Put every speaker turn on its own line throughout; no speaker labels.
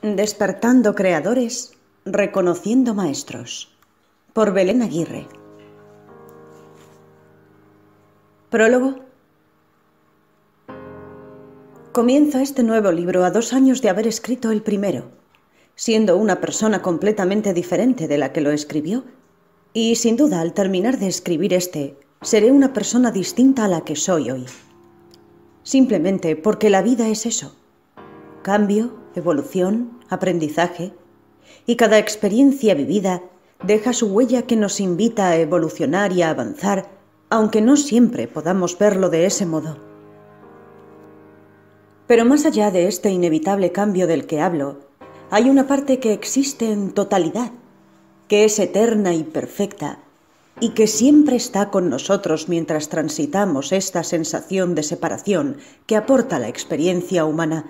Despertando creadores, reconociendo maestros. Por Belén Aguirre. Prólogo. Comienzo este nuevo libro a 2 años de haber escrito el primero, siendo una persona completamente diferente de la que lo escribió, y sin duda al terminar de escribir este, seré una persona distinta a la que soy hoy. Simplemente porque la vida es eso: cambio, evolución, aprendizaje, y cada experiencia vivida deja su huella que nos invita a evolucionar y a avanzar, aunque no siempre podamos verlo de ese modo. Pero más allá de este inevitable cambio del que hablo, hay una parte que existe en totalidad, que es eterna y perfecta, y que siempre está con nosotros mientras transitamos esta sensación de separación que aporta la experiencia humana.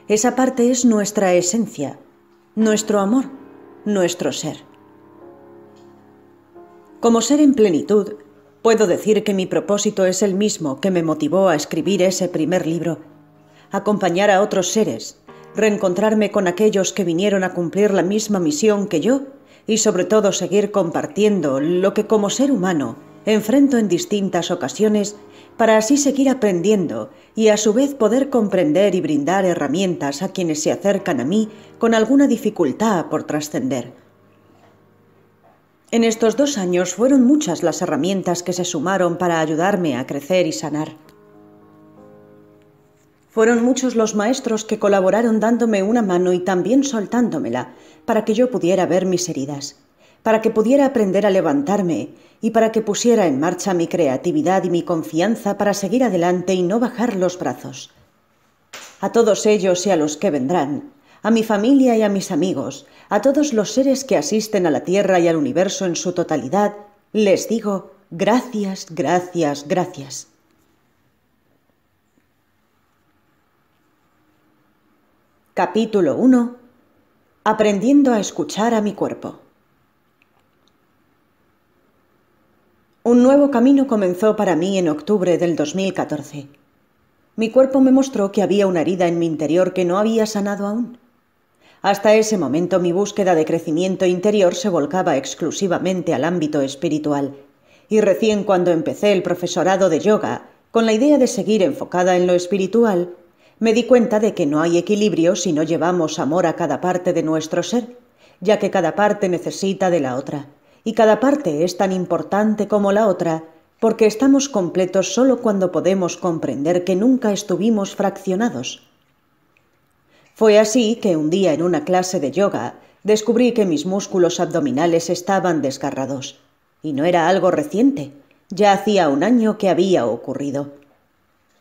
Esa parte es nuestra esencia, nuestro amor, nuestro ser. Como ser en plenitud, puedo decir que mi propósito es el mismo que me motivó a escribir ese primer libro: acompañar a otros seres, reencontrarme con aquellos que vinieron a cumplir la misma misión que yo y sobre todo seguir compartiendo lo que como ser humano enfrento en distintas ocasiones, para así seguir aprendiendo y a su vez poder comprender y brindar herramientas a quienes se acercan a mí con alguna dificultad por trascender. En estos 2 años fueron muchas las herramientas que se sumaron para ayudarme a crecer y sanar. Fueron muchos los maestros que colaboraron dándome una mano y también soltándomela para que yo pudiera ver mis heridas, para que pudiera aprender a levantarme y para que pusiera en marcha mi creatividad y mi confianza para seguir adelante y no bajar los brazos. A todos ellos y a los que vendrán, a mi familia y a mis amigos, a todos los seres que asisten a la Tierra y al universo en su totalidad, les digo gracias, gracias, gracias. Capítulo 1. Aprendiendo a escuchar a mi cuerpo. Un nuevo camino comenzó para mí en octubre del 2014. Mi cuerpo me mostró que había una herida en mi interior que no había sanado aún. Hasta ese momento mi búsqueda de crecimiento interior se volcaba exclusivamente al ámbito espiritual, y recién cuando empecé el profesorado de yoga, con la idea de seguir enfocada en lo espiritual, me di cuenta de que no hay equilibrio si no llevamos amor a cada parte de nuestro ser, ya que cada parte necesita de la otra, y cada parte es tan importante como la otra, porque estamos completos solo cuando podemos comprender que nunca estuvimos fraccionados. Fue así que un día en una clase de yoga descubrí que mis músculos abdominales estaban desgarrados, y no era algo reciente, ya hacía 1 año que había ocurrido.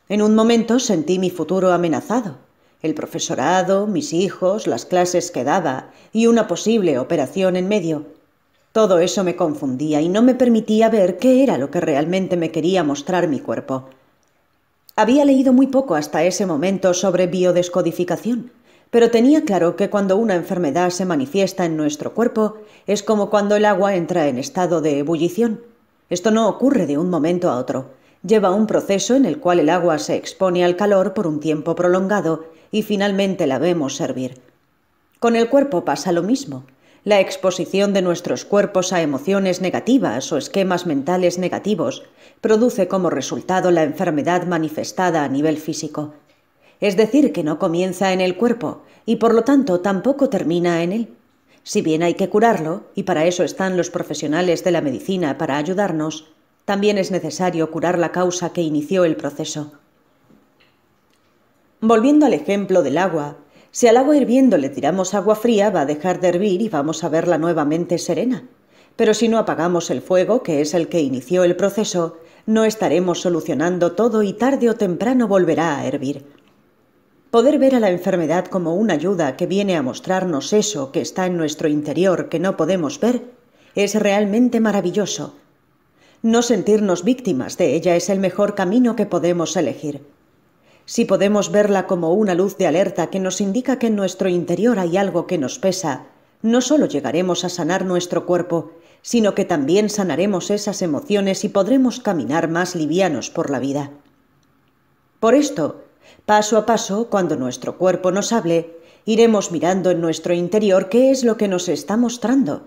En un momento sentí mi futuro amenazado: el profesorado, mis hijos, las clases que daba y una posible operación en medio. Todo eso me confundía y no me permitía ver qué era lo que realmente me quería mostrar mi cuerpo. Había leído muy poco hasta ese momento sobre biodescodificación, pero tenía claro que cuando una enfermedad se manifiesta en nuestro cuerpo es como cuando el agua entra en estado de ebullición. Esto no ocurre de un momento a otro. Lleva un proceso en el cual el agua se expone al calor por un tiempo prolongado y finalmente la vemos hervir. Con el cuerpo pasa lo mismo. La exposición de nuestros cuerpos a emociones negativas o esquemas mentales negativos produce como resultado la enfermedad manifestada a nivel físico. Es decir, que no comienza en el cuerpo y por lo tanto tampoco termina en él. Si bien hay que curarlo, y para eso están los profesionales de la medicina para ayudarnos, también es necesario curar la causa que inició el proceso. Volviendo al ejemplo del agua, si al agua hirviendo le tiramos agua fría, va a dejar de hervir y vamos a verla nuevamente serena. Pero si no apagamos el fuego, que es el que inició el proceso, no estaremos solucionando todo y tarde o temprano volverá a hervir. Poder ver a la enfermedad como una ayuda que viene a mostrarnos eso que está en nuestro interior que no podemos ver es realmente maravilloso. No sentirnos víctimas de ella es el mejor camino que podemos elegir. Si podemos verla como una luz de alerta que nos indica que en nuestro interior hay algo que nos pesa, no solo llegaremos a sanar nuestro cuerpo, sino que también sanaremos esas emociones y podremos caminar más livianos por la vida. Por esto, Paso a paso, cuando nuestro cuerpo nos hable, iremos mirando en nuestro interior qué es lo que nos está mostrando.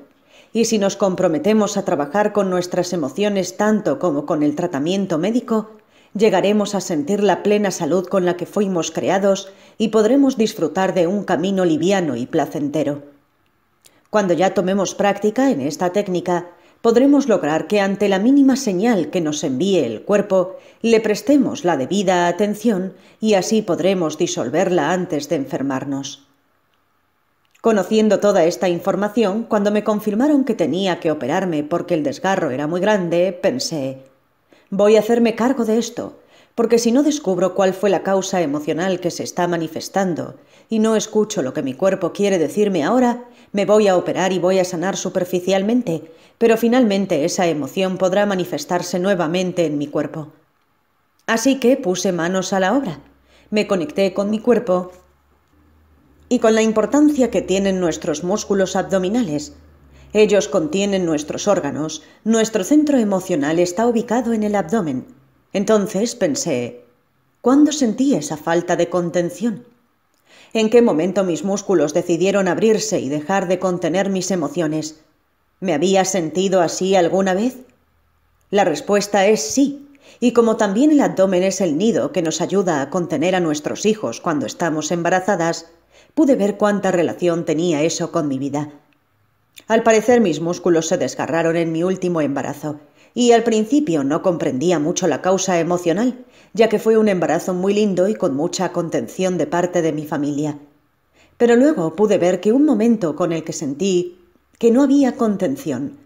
Y si nos comprometemos a trabajar con nuestras emociones tanto como con el tratamiento médico, llegaremos a sentir la plena salud con la que fuimos creados y podremos disfrutar de un camino liviano y placentero. Cuando ya tomemos práctica en esta técnica, podremos lograr que ante la mínima señal que nos envíe el cuerpo, le prestemos la debida atención y así podremos disolverla antes de enfermarnos. Conociendo toda esta información, cuando me confirmaron que tenía que operarme porque el desgarro era muy grande, pensé: voy a hacerme cargo de esto, porque si no descubro cuál fue la causa emocional que se está manifestando y no escucho lo que mi cuerpo quiere decirme ahora, me voy a operar y voy a sanar superficialmente, pero finalmente esa emoción podrá manifestarse nuevamente en mi cuerpo. Así que puse manos a la obra, me conecté con mi cuerpo y con la importancia que tienen nuestros músculos abdominales. Ellos contienen nuestros órganos, nuestro centro emocional está ubicado en el abdomen. Entonces pensé: ¿cuándo sentí esa falta de contención? ¿En qué momento mis músculos decidieron abrirse y dejar de contener mis emociones? ¿Me había sentido así alguna vez? La respuesta es sí, y como también el abdomen es el nido que nos ayuda a contener a nuestros hijos cuando estamos embarazadas, pude ver cuánta relación tenía eso con mi vida. Al parecer mis músculos se desgarraron en mi último embarazo, y al principio no comprendía mucho la causa emocional, ya que fue un embarazo muy lindo y con mucha contención de parte de mi familia. Pero luego pude ver que un momento con el que sentí que no había contención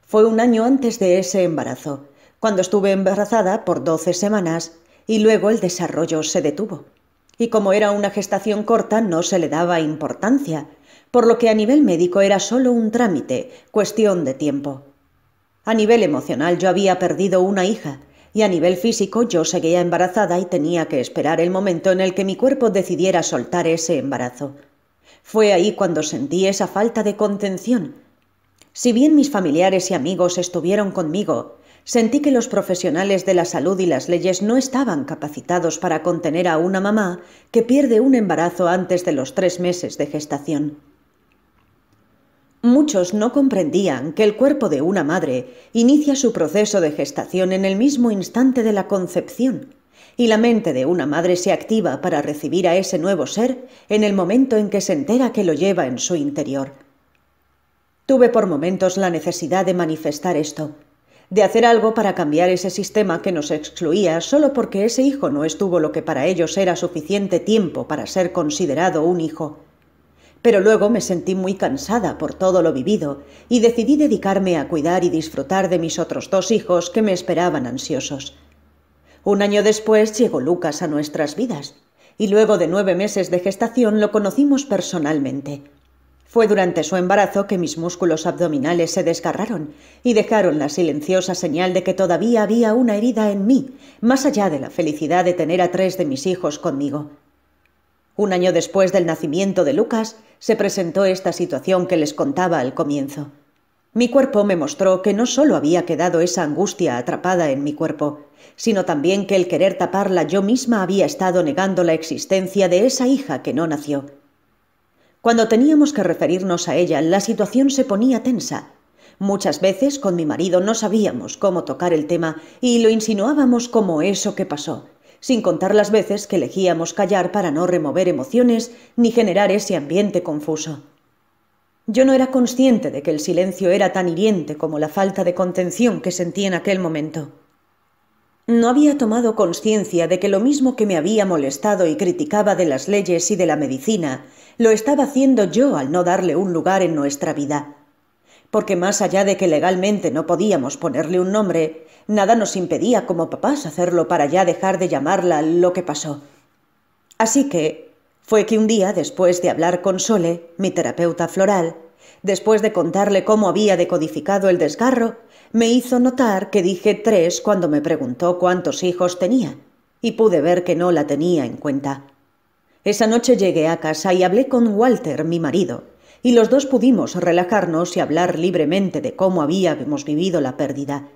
fue un año antes de ese embarazo, cuando estuve embarazada por 12 semanas y luego el desarrollo se detuvo. Y como era una gestación corta no se le daba importancia, por lo que a nivel médico era solo un trámite, cuestión de tiempo. A nivel emocional yo había perdido una hija, y a nivel físico yo seguía embarazada y tenía que esperar el momento en el que mi cuerpo decidiera soltar ese embarazo. Fue ahí cuando sentí esa falta de contención. Si bien mis familiares y amigos estuvieron conmigo, sentí que los profesionales de la salud y las leyes no estaban capacitados para contener a una mamá que pierde un embarazo antes de los 3 meses de gestación. Muchos no comprendían que el cuerpo de una madre inicia su proceso de gestación en el mismo instante de la concepción, y la mente de una madre se activa para recibir a ese nuevo ser en el momento en que se entera que lo lleva en su interior. Tuve por momentos la necesidad de manifestar esto, de hacer algo para cambiar ese sistema que nos excluía solo porque ese hijo no estuvo lo que para ellos era suficiente tiempo para ser considerado un hijo. Pero luego me sentí muy cansada por todo lo vivido y decidí dedicarme a cuidar y disfrutar de mis otros 2 hijos que me esperaban ansiosos. Un año después llegó Lucas a nuestras vidas y luego de 9 meses de gestación lo conocimos personalmente. Fue durante su embarazo que mis músculos abdominales se desgarraron y dejaron la silenciosa señal de que todavía había una herida en mí, más allá de la felicidad de tener a 3 de mis hijos conmigo. Un año después del nacimiento de Lucas, se presentó esta situación que les contaba al comienzo. Mi cuerpo me mostró que no solo había quedado esa angustia atrapada en mi cuerpo, sino también que el querer taparla yo misma había estado negando la existencia de esa hija que no nació. Cuando teníamos que referirnos a ella, la situación se ponía tensa. Muchas veces con mi marido no sabíamos cómo tocar el tema y lo insinuábamos como eso que pasó, sin contar las veces que elegíamos callar para no remover emociones ni generar ese ambiente confuso. Yo no era consciente de que el silencio era tan hiriente como la falta de contención que sentí en aquel momento. No había tomado conciencia de que lo mismo que me había molestado y criticaba de las leyes y de la medicina, lo estaba haciendo yo al no darle un lugar en nuestra vida. Porque más allá de que legalmente no podíamos ponerle un nombre, nada nos impedía como papás hacerlo para ya dejar de llamarla lo que pasó. Así que fue que un día, después de hablar con Sole, mi terapeuta floral, después de contarle cómo había decodificado el desgarro, me hizo notar que dije 3 cuando me preguntó cuántos hijos tenía, y pude ver que no la tenía en cuenta. Esa noche llegué a casa y hablé con Walter, mi marido, y los 2 pudimos relajarnos y hablar libremente de cómo habíamos vivido la pérdida.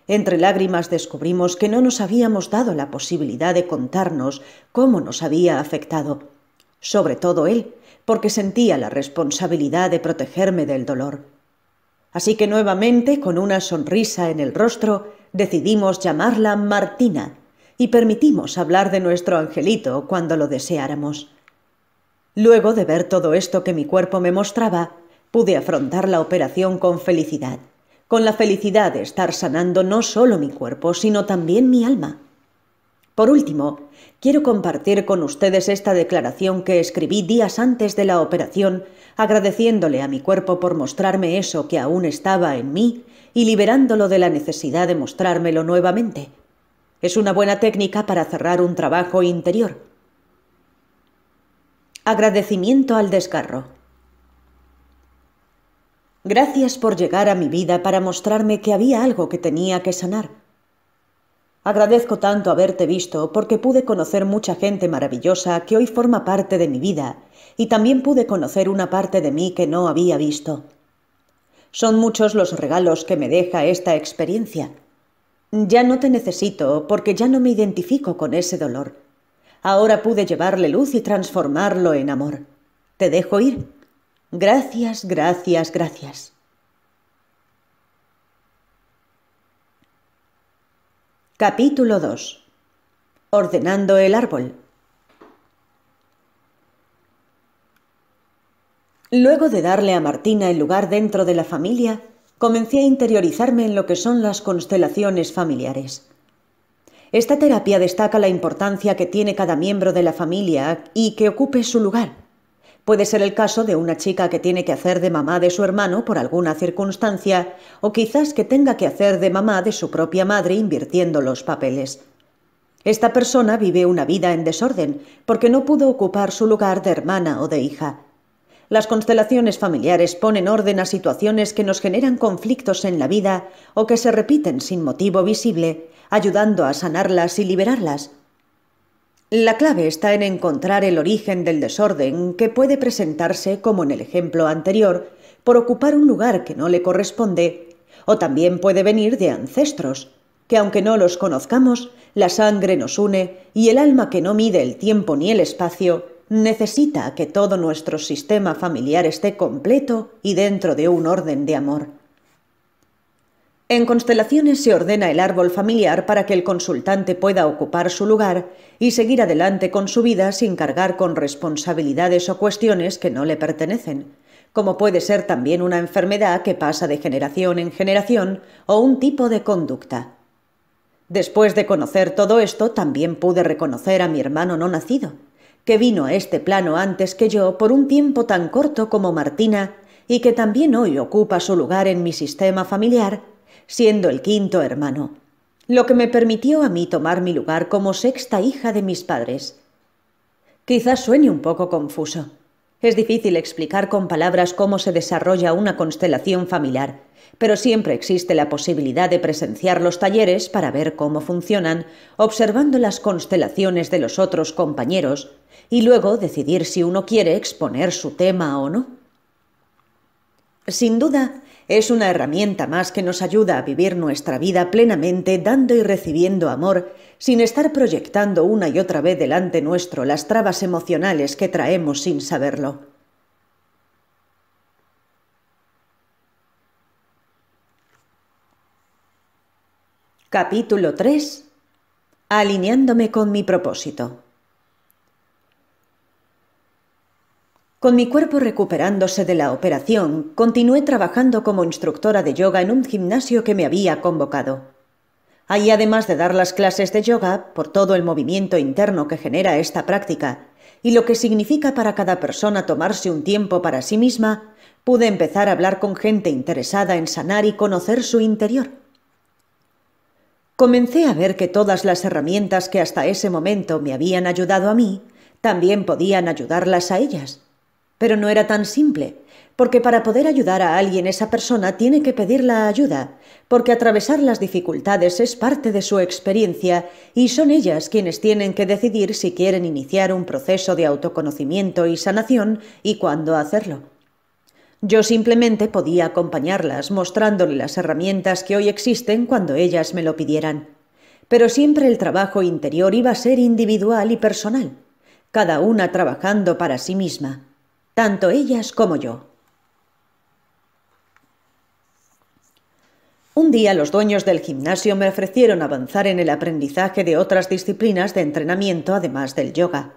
Entre lágrimas descubrimos que no nos habíamos dado la posibilidad de contarnos cómo nos había afectado. Sobre todo él, porque sentía la responsabilidad de protegerme del dolor. Así que nuevamente, con una sonrisa en el rostro, decidimos llamarla Martina y permitimos hablar de nuestro angelito cuando lo deseáramos. Luego de ver todo esto que mi cuerpo me mostraba, pude afrontar la operación con felicidad, con la felicidad de estar sanando no solo mi cuerpo, sino también mi alma. Por último, quiero compartir con ustedes esta declaración que escribí días antes de la operación, agradeciéndole a mi cuerpo por mostrarme eso que aún estaba en mí y liberándolo de la necesidad de mostrármelo nuevamente. Es una buena técnica para cerrar un trabajo interior. Agradecimiento al desgarro. Gracias por llegar a mi vida para mostrarme que había algo que tenía que sanar. Agradezco tanto haberte visto porque pude conocer mucha gente maravillosa que hoy forma parte de mi vida y también pude conocer una parte de mí que no había visto. Son muchos los regalos que me deja esta experiencia. Ya no te necesito porque ya no me identifico con ese dolor. Ahora pude llevarle luz y transformarlo en amor. Te dejo ir. Gracias, gracias, gracias. Capítulo 2. Ordenando el árbol. Luego de darle a Martina el lugar dentro de la familia, comencé a interiorizarme en lo que son las constelaciones familiares. Esta terapia destaca la importancia que tiene cada miembro de la familia y que ocupe su lugar. Puede ser el caso de una chica que tiene que hacer de mamá de su hermano por alguna circunstancia, o quizás que tenga que hacer de mamá de su propia madre invirtiendo los papeles. Esta persona vive una vida en desorden porque no pudo ocupar su lugar de hermana o de hija. Las constelaciones familiares ponen orden a situaciones que nos generan conflictos en la vida o que se repiten sin motivo visible, ayudando a sanarlas y liberarlas. La clave está en encontrar el origen del desorden, que puede presentarse, como en el ejemplo anterior, por ocupar un lugar que no le corresponde, o también puede venir de ancestros, que aunque no los conozcamos, la sangre nos une y el alma que no mide el tiempo ni el espacio necesita que todo nuestro sistema familiar esté completo y dentro de un orden de amor. En constelaciones se ordena el árbol familiar para que el consultante pueda ocupar su lugar y seguir adelante con su vida sin cargar con responsabilidades o cuestiones que no le pertenecen, como puede ser también una enfermedad que pasa de generación en generación o un tipo de conducta. Después de conocer todo esto, también pude reconocer a mi hermano no nacido, que vino a este plano antes que yo por un tiempo tan corto como Martina y que también hoy ocupa su lugar en mi sistema familiar, siendo el quinto hermano, lo que me permitió a mí tomar mi lugar como sexta hija de mis padres. Quizás suene un poco confuso. Es difícil explicar con palabras cómo se desarrolla una constelación familiar, pero siempre existe la posibilidad de presenciar los talleres para ver cómo funcionan, observando las constelaciones de los otros compañeros y luego decidir si uno quiere exponer su tema o no. Sin duda, es una herramienta más que nos ayuda a vivir nuestra vida plenamente, dando y recibiendo amor, sin estar proyectando una y otra vez delante nuestro las trabas emocionales que traemos sin saberlo. Capítulo 3. Alineándome con mi propósito. Con mi cuerpo recuperándose de la operación, continué trabajando como instructora de yoga en un gimnasio que me había convocado. Ahí, además de dar las clases de yoga, por todo el movimiento interno que genera esta práctica y lo que significa para cada persona tomarse un tiempo para sí misma, pude empezar a hablar con gente interesada en sanar y conocer su interior. Comencé a ver que todas las herramientas que hasta ese momento me habían ayudado a mí, también podían ayudarlas a ellas. Pero no era tan simple, porque para poder ayudar a alguien esa persona tiene que pedir la ayuda, porque atravesar las dificultades es parte de su experiencia y son ellas quienes tienen que decidir si quieren iniciar un proceso de autoconocimiento y sanación y cuándo hacerlo. Yo simplemente podía acompañarlas, mostrándole las herramientas que hoy existen cuando ellas me lo pidieran. Pero siempre el trabajo interior iba a ser individual y personal, cada una trabajando para sí misma, tanto ellas como yo. Un día los dueños del gimnasio me ofrecieron avanzar en el aprendizaje de otras disciplinas de entrenamiento además del yoga.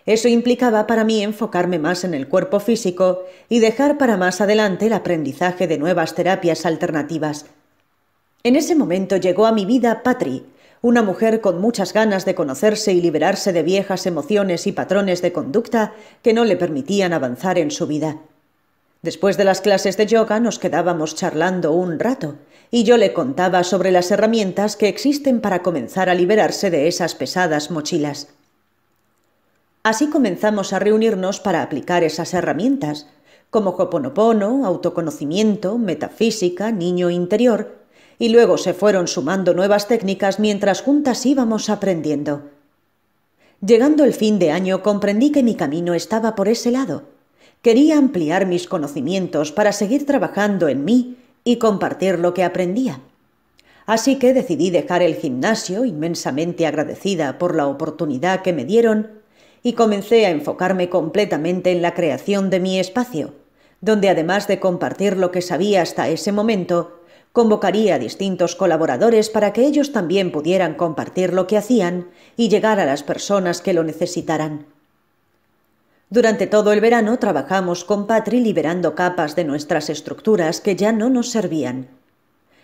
Eso implicaba para mí enfocarme más en el cuerpo físico y dejar para más adelante el aprendizaje de nuevas terapias alternativas. En ese momento llegó a mi vida Patri, una mujer con muchas ganas de conocerse y liberarse de viejas emociones y patrones de conducta que no le permitían avanzar en su vida. Después de las clases de yoga nos quedábamos charlando un rato y yo le contaba sobre las herramientas que existen para comenzar a liberarse de esas pesadas mochilas. Así comenzamos a reunirnos para aplicar esas herramientas, como Ho'oponopono, autoconocimiento, metafísica, niño interior, y luego se fueron sumando nuevas técnicas mientras juntas íbamos aprendiendo. Llegando el fin de año comprendí que mi camino estaba por ese lado. Quería ampliar mis conocimientos para seguir trabajando en mí y compartir lo que aprendía. Así que decidí dejar el gimnasio, inmensamente agradecida por la oportunidad que me dieron, y comencé a enfocarme completamente en la creación de mi espacio, donde además de compartir lo que sabía hasta ese momento, convocaría a distintos colaboradores para que ellos también pudieran compartir lo que hacían y llegar a las personas que lo necesitaran. Durante todo el verano trabajamos con Patri liberando capas de nuestras estructuras que ya no nos servían.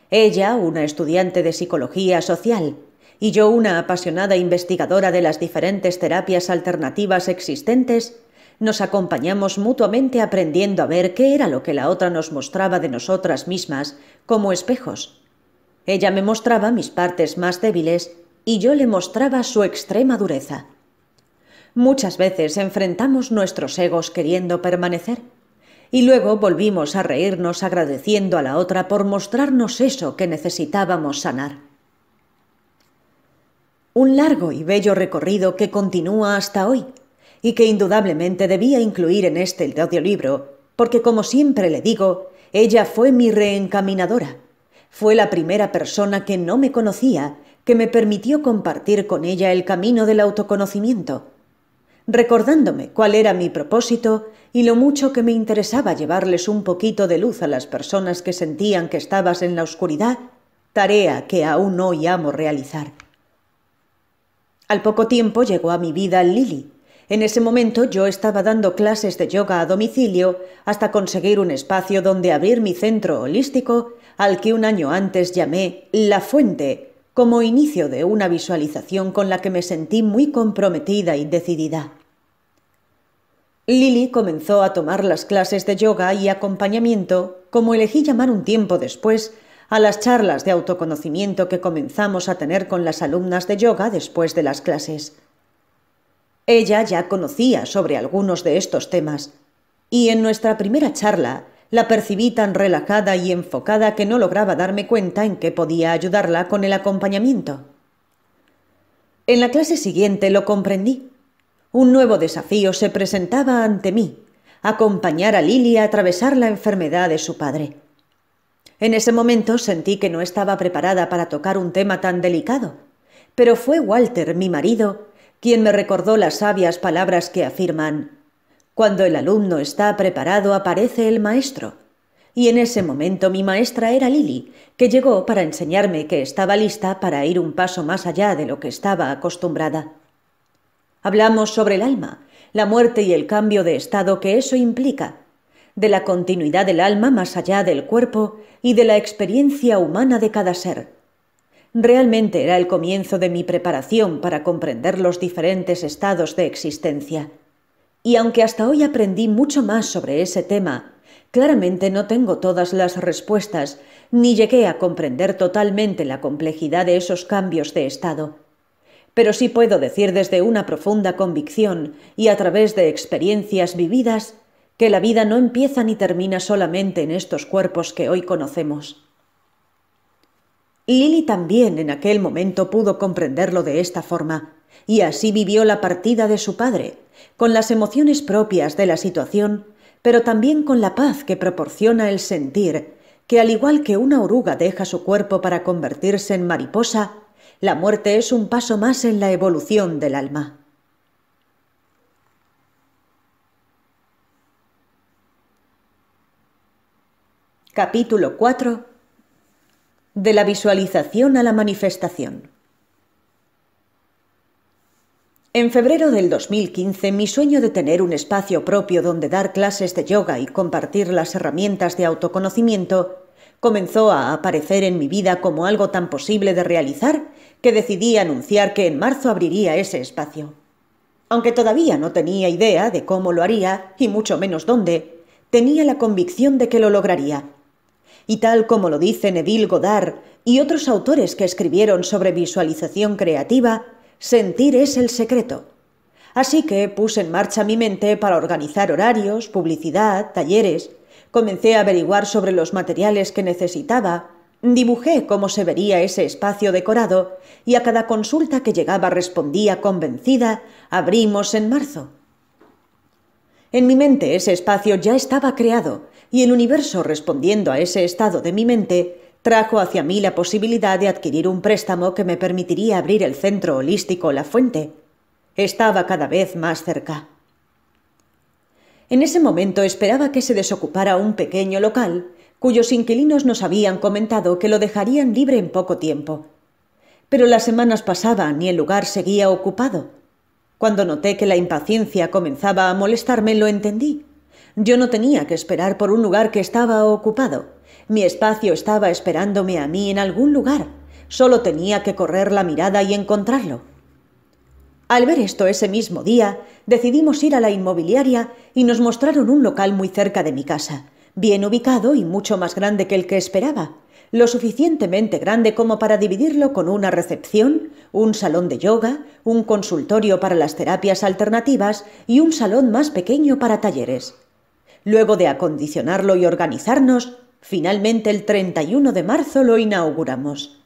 Ella, una estudiante de psicología social, y yo, una apasionada investigadora de las diferentes terapias alternativas existentes, nos acompañamos mutuamente aprendiendo a ver qué era lo que la otra nos mostraba de nosotras mismas como espejos. Ella me mostraba mis partes más débiles y yo le mostraba su extrema dureza. Muchas veces enfrentamos nuestros egos queriendo permanecer y luego volvimos a reírnos agradeciendo a la otra por mostrarnos eso que necesitábamos sanar. Un largo y bello recorrido que continúa hasta hoy y que indudablemente debía incluir en este audiolibro, porque como siempre le digo, ella fue mi reencaminadora. Fue la primera persona que no me conocía, que me permitió compartir con ella el camino del autoconocimiento, recordándome cuál era mi propósito y lo mucho que me interesaba llevarles un poquito de luz a las personas que sentían que estabas en la oscuridad, tarea que aún hoy amo realizar. Al poco tiempo llegó a mi vida Lili. En ese momento yo estaba dando clases de yoga a domicilio hasta conseguir un espacio donde abrir mi centro holístico, al que un año antes llamé La Fuente, como inicio de una visualización con la que me sentí muy comprometida y decidida. Lili comenzó a tomar las clases de yoga y acompañamiento, como elegí llamar un tiempo después, a las charlas de autoconocimiento que comenzamos a tener con las alumnas de yoga después de las clases. Ella ya conocía sobre algunos de estos temas, y en nuestra primera charla la percibí tan relajada y enfocada que no lograba darme cuenta en qué podía ayudarla con el acompañamiento. En la clase siguiente lo comprendí. Un nuevo desafío se presentaba ante mí: acompañar a Lili a atravesar la enfermedad de su padre. En ese momento sentí que no estaba preparada para tocar un tema tan delicado, pero fue Walter, mi marido, quien me recordó las sabias palabras que afirman: cuando el alumno está preparado aparece el maestro. Y en ese momento mi maestra era Lili, que llegó para enseñarme que estaba lista para ir un paso más allá de lo que estaba acostumbrada. Hablamos sobre el alma, la muerte y el cambio de estado que eso implica, de la continuidad del alma más allá del cuerpo y de la experiencia humana de cada ser. Realmente era el comienzo de mi preparación para comprender los diferentes estados de existencia. Y aunque hasta hoy aprendí mucho más sobre ese tema, claramente no tengo todas las respuestas, ni llegué a comprender totalmente la complejidad de esos cambios de estado. Pero sí puedo decir desde una profunda convicción y a través de experiencias vividas que la vida no empieza ni termina solamente en estos cuerpos que hoy conocemos. Lili también en aquel momento pudo comprenderlo de esta forma, y así vivió la partida de su padre, con las emociones propias de la situación, pero también con la paz que proporciona el sentir que, al igual que una oruga deja su cuerpo para convertirse en mariposa, la muerte es un paso más en la evolución del alma. Capítulo 4. De la visualización a la manifestación. En febrero del 2015, mi sueño de tener un espacio propio donde dar clases de yoga y compartir las herramientas de autoconocimiento comenzó a aparecer en mi vida como algo tan posible de realizar que decidí anunciar que en marzo abriría ese espacio. Aunque todavía no tenía idea de cómo lo haría, y mucho menos dónde, tenía la convicción de que lo lograría. Y tal como lo dice Neville Goddard y otros autores que escribieron sobre visualización creativa, sentir es el secreto. Así que puse en marcha mi mente para organizar horarios, publicidad, talleres. Comencé a averiguar sobre los materiales que necesitaba, dibujé cómo se vería ese espacio decorado y a cada consulta que llegaba respondía convencida: abrimos en marzo. En mi mente ese espacio ya estaba creado y el universo, respondiendo a ese estado de mi mente, trajo hacia mí la posibilidad de adquirir un préstamo que me permitiría abrir el centro holístico La Fuente. Estaba cada vez más cerca. En ese momento esperaba que se desocupara un pequeño local, cuyos inquilinos nos habían comentado que lo dejarían libre en poco tiempo. Pero las semanas pasaban y el lugar seguía ocupado. Cuando noté que la impaciencia comenzaba a molestarme, lo entendí. Yo no tenía que esperar por un lugar que estaba ocupado. Mi espacio estaba esperándome a mí en algún lugar. Solo tenía que correr la mirada y encontrarlo. Al ver esto ese mismo día, decidimos ir a la inmobiliaria y nos mostraron un local muy cerca de mi casa, bien ubicado y mucho más grande que el que esperaba, lo suficientemente grande como para dividirlo con una recepción, un salón de yoga, un consultorio para las terapias alternativas y un salón más pequeño para talleres. Luego de acondicionarlo y organizarnos, finalmente el 31 de marzo lo inauguramos.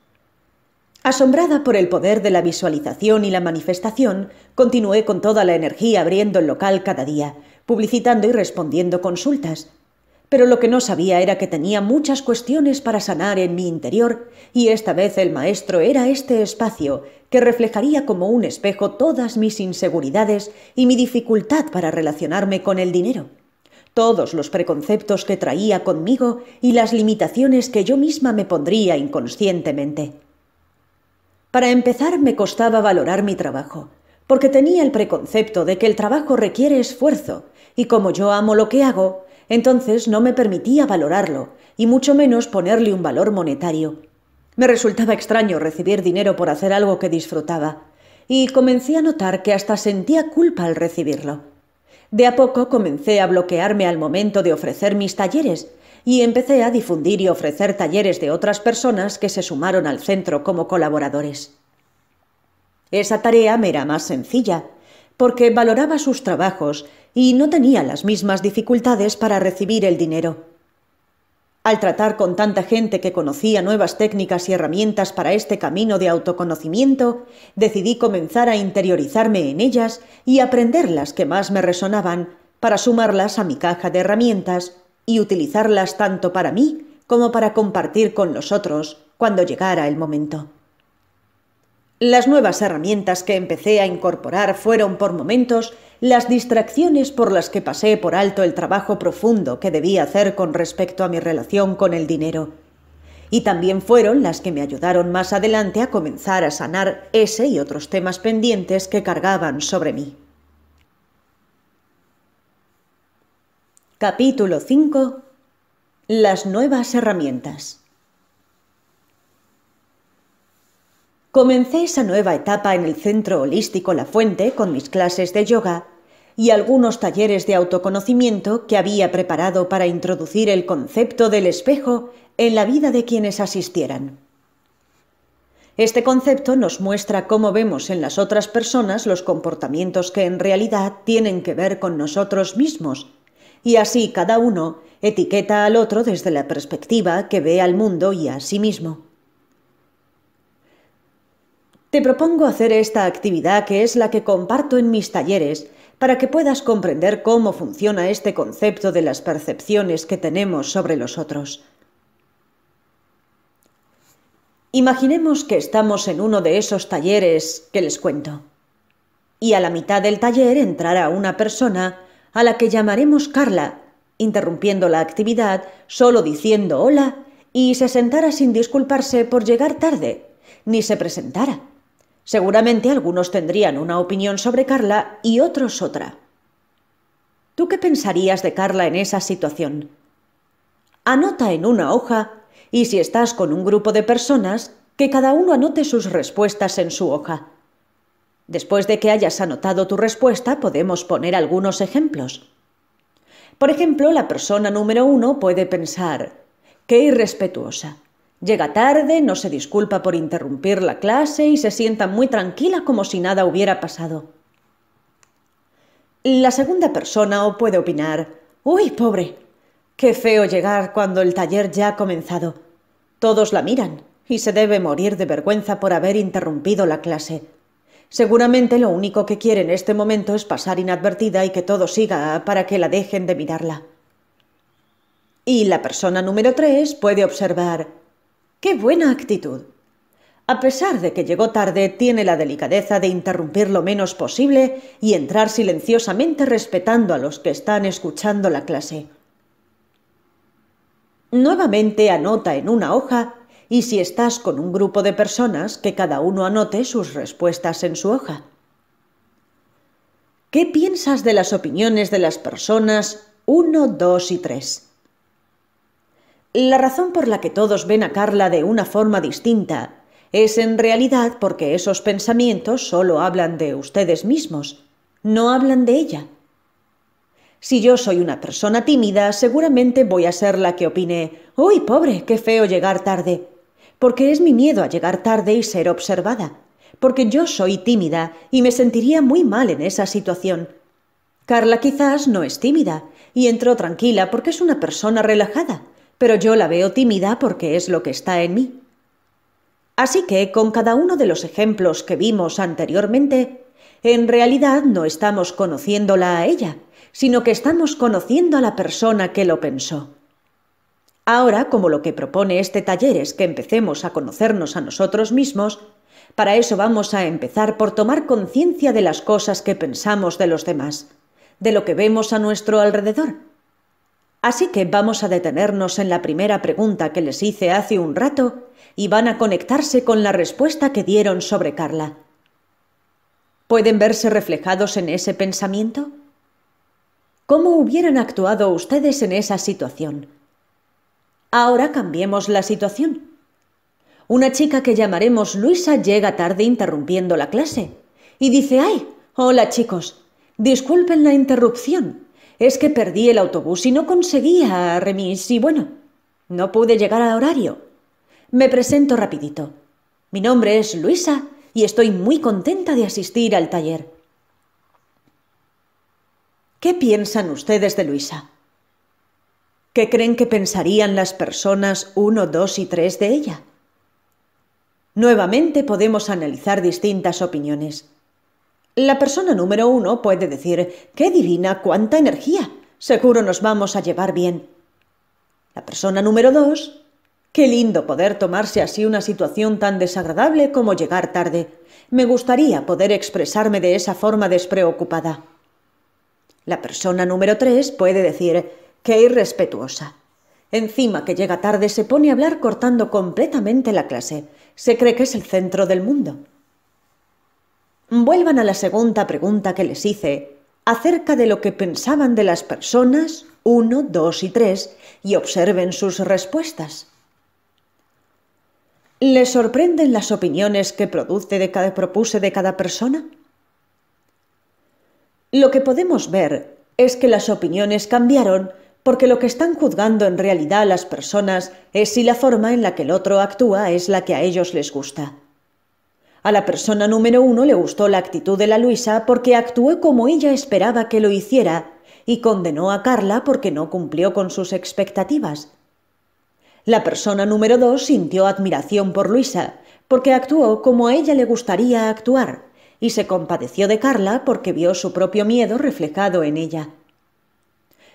Asombrada por el poder de la visualización y la manifestación, continué con toda la energía abriendo el local cada día, publicitando y respondiendo consultas. Pero lo que no sabía era que tenía muchas cuestiones para sanar en mi interior, y esta vez el maestro era este espacio, que reflejaría como un espejo todas mis inseguridades y mi dificultad para relacionarme con el dinero. Todos los preconceptos que traía conmigo y las limitaciones que yo misma me pondría inconscientemente. Para empezar, me costaba valorar mi trabajo, porque tenía el preconcepto de que el trabajo requiere esfuerzo, y como yo amo lo que hago, entonces no me permitía valorarlo, y mucho menos ponerle un valor monetario. Me resultaba extraño recibir dinero por hacer algo que disfrutaba, y comencé a notar que hasta sentía culpa al recibirlo. De a poco comencé a bloquearme al momento de ofrecer mis talleres, y empecé a difundir y ofrecer talleres de otras personas que se sumaron al centro como colaboradores. Esa tarea me era más sencilla, porque valoraba sus trabajos y no tenía las mismas dificultades para recibir el dinero. Al tratar con tanta gente que conocía nuevas técnicas y herramientas para este camino de autoconocimiento, decidí comenzar a interiorizarme en ellas y aprender las que más me resonaban para sumarlas a mi caja de herramientas y utilizarlas tanto para mí como para compartir con los otros cuando llegara el momento. Las nuevas herramientas que empecé a incorporar fueron por momentos las distracciones por las que pasé por alto el trabajo profundo que debía hacer con respecto a mi relación con el dinero. Y también fueron las que me ayudaron más adelante a comenzar a sanar ese y otros temas pendientes que cargaban sobre mí. Capítulo 5. Las nuevas herramientas. Comencé esa nueva etapa en el Centro Holístico La Fuente con mis clases de yoga y algunos talleres de autoconocimiento que había preparado para introducir el concepto del espejo en la vida de quienes asistieran. Este concepto nos muestra cómo vemos en las otras personas los comportamientos que en realidad tienen que ver con nosotros mismos, y así cada uno etiqueta al otro desde la perspectiva que ve al mundo y a sí mismo. Te propongo hacer esta actividad, que es la que comparto en mis talleres, para que puedas comprender cómo funciona este concepto de las percepciones que tenemos sobre los otros. Imaginemos que estamos en uno de esos talleres que les cuento, y a la mitad del taller entrará una persona a la que llamaremos Carla, interrumpiendo la actividad, solo diciendo hola, y se sentara sin disculparse por llegar tarde, ni se presentara. Seguramente algunos tendrían una opinión sobre Carla y otros otra. ¿Tú qué pensarías de Carla en esa situación? Anota en una hoja, y si estás con un grupo de personas, que cada uno anote sus respuestas en su hoja. Después de que hayas anotado tu respuesta, podemos poner algunos ejemplos. Por ejemplo, la persona número 1 puede pensar: qué irrespetuosa. Llega tarde, no se disculpa por interrumpir la clase y se sienta muy tranquila como si nada hubiera pasado. La segunda persona puede opinar: ¡uy, pobre! Qué feo llegar cuando el taller ya ha comenzado. Todos la miran y se debe morir de vergüenza por haber interrumpido la clase. Seguramente lo único que quiere en este momento es pasar inadvertida y que todo siga para que la dejen de mirarla. Y la persona número 3 puede observar: ¡qué buena actitud! A pesar de que llegó tarde, tiene la delicadeza de interrumpir lo menos posible y entrar silenciosamente respetando a los que están escuchando la clase. Nuevamente anota en una hoja, y si estás con un grupo de personas, que cada uno anote sus respuestas en su hoja. ¿Qué piensas de las opiniones de las personas 1, 2 y 3? La razón por la que todos ven a Carla de una forma distinta es en realidad porque esos pensamientos solo hablan de ustedes mismos, no hablan de ella. Si yo soy una persona tímida, seguramente voy a ser la que opine: ¡uy, pobre, qué feo llegar tarde! Porque es mi miedo a llegar tarde y ser observada, porque yo soy tímida y me sentiría muy mal en esa situación. Carla quizás no es tímida y entró tranquila porque es una persona relajada, pero yo la veo tímida porque es lo que está en mí. Así que, con cada uno de los ejemplos que vimos anteriormente, en realidad no estamos conociéndola a ella, sino que estamos conociendo a la persona que lo pensó. Ahora, como lo que propone este taller es que empecemos a conocernos a nosotros mismos, para eso vamos a empezar por tomar conciencia de las cosas que pensamos de los demás, de lo que vemos a nuestro alrededor. Así que vamos a detenernos en la primera pregunta que les hice hace un rato y van a conectarse con la respuesta que dieron sobre Carla. ¿Pueden verse reflejados en ese pensamiento? ¿Cómo hubieran actuado ustedes en esa situación? Ahora cambiemos la situación. Una chica que llamaremos Luisa llega tarde interrumpiendo la clase y dice: ¡ay! Hola chicos, disculpen la interrupción. Es que perdí el autobús y no conseguía remis y bueno, no pude llegar a horario. Me presento rapidito. Mi nombre es Luisa y estoy muy contenta de asistir al taller. ¿Qué piensan ustedes de Luisa? ¿Qué creen que pensarían las personas 1, 2 y 3 de ella? Nuevamente podemos analizar distintas opiniones. La persona número 1 puede decir: ¡qué divina, cuánta energía! Seguro nos vamos a llevar bien. La persona número 2: ¡qué lindo poder tomarse así una situación tan desagradable como llegar tarde! Me gustaría poder expresarme de esa forma despreocupada. La persona número 3 puede decir: ¡qué irrespetuosa! Encima que llega tarde se pone a hablar cortando completamente la clase. Se cree que es el centro del mundo. Vuelvan a la segunda pregunta que les hice acerca de lo que pensaban de las personas 1, 2 y 3 y observen sus respuestas. ¿Les sorprenden las opiniones que propuse de cada persona? Lo que podemos ver es que las opiniones cambiaron porque lo que están juzgando en realidad las personas es si la forma en la que el otro actúa es la que a ellos les gusta. A la persona número 1 le gustó la actitud de la Luisa porque actuó como ella esperaba que lo hiciera y condenó a Carla porque no cumplió con sus expectativas. La persona número 2 sintió admiración por Luisa porque actuó como a ella le gustaría actuar y se compadeció de Carla porque vio su propio miedo reflejado en ella.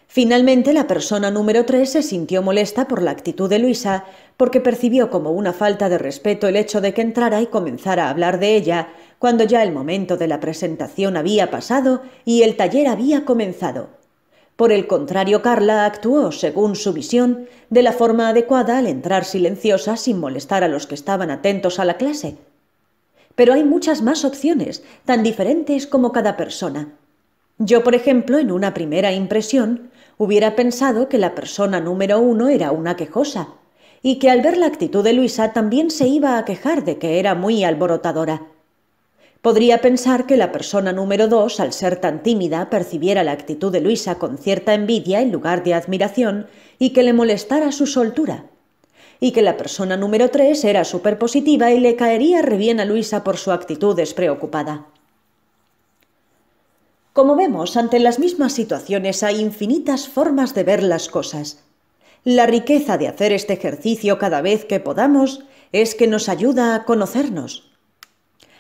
Finalmente, la persona número 3 se sintió molesta por la actitud de Luisa porque percibió como una falta de respeto el hecho de que entrara y comenzara a hablar de ella cuando ya el momento de la presentación había pasado y el taller había comenzado. Por el contrario, Carla actuó, según su visión, de la forma adecuada al entrar silenciosa sin molestar a los que estaban atentos a la clase. Pero hay muchas más opciones, tan diferentes como cada persona. Yo, por ejemplo, en una primera impresión, hubiera pensado que la persona número 1 era una quejosa, y que al ver la actitud de Luisa también se iba a quejar de que era muy alborotadora. Podría pensar que la persona número 2, al ser tan tímida, percibiera la actitud de Luisa con cierta envidia en lugar de admiración y que le molestara su soltura. Y que la persona número 3 era superpositiva y le caería re bien a Luisa por su actitud despreocupada. Como vemos, ante las mismas situaciones hay infinitas formas de ver las cosas. La riqueza de hacer este ejercicio cada vez que podamos es que nos ayuda a conocernos.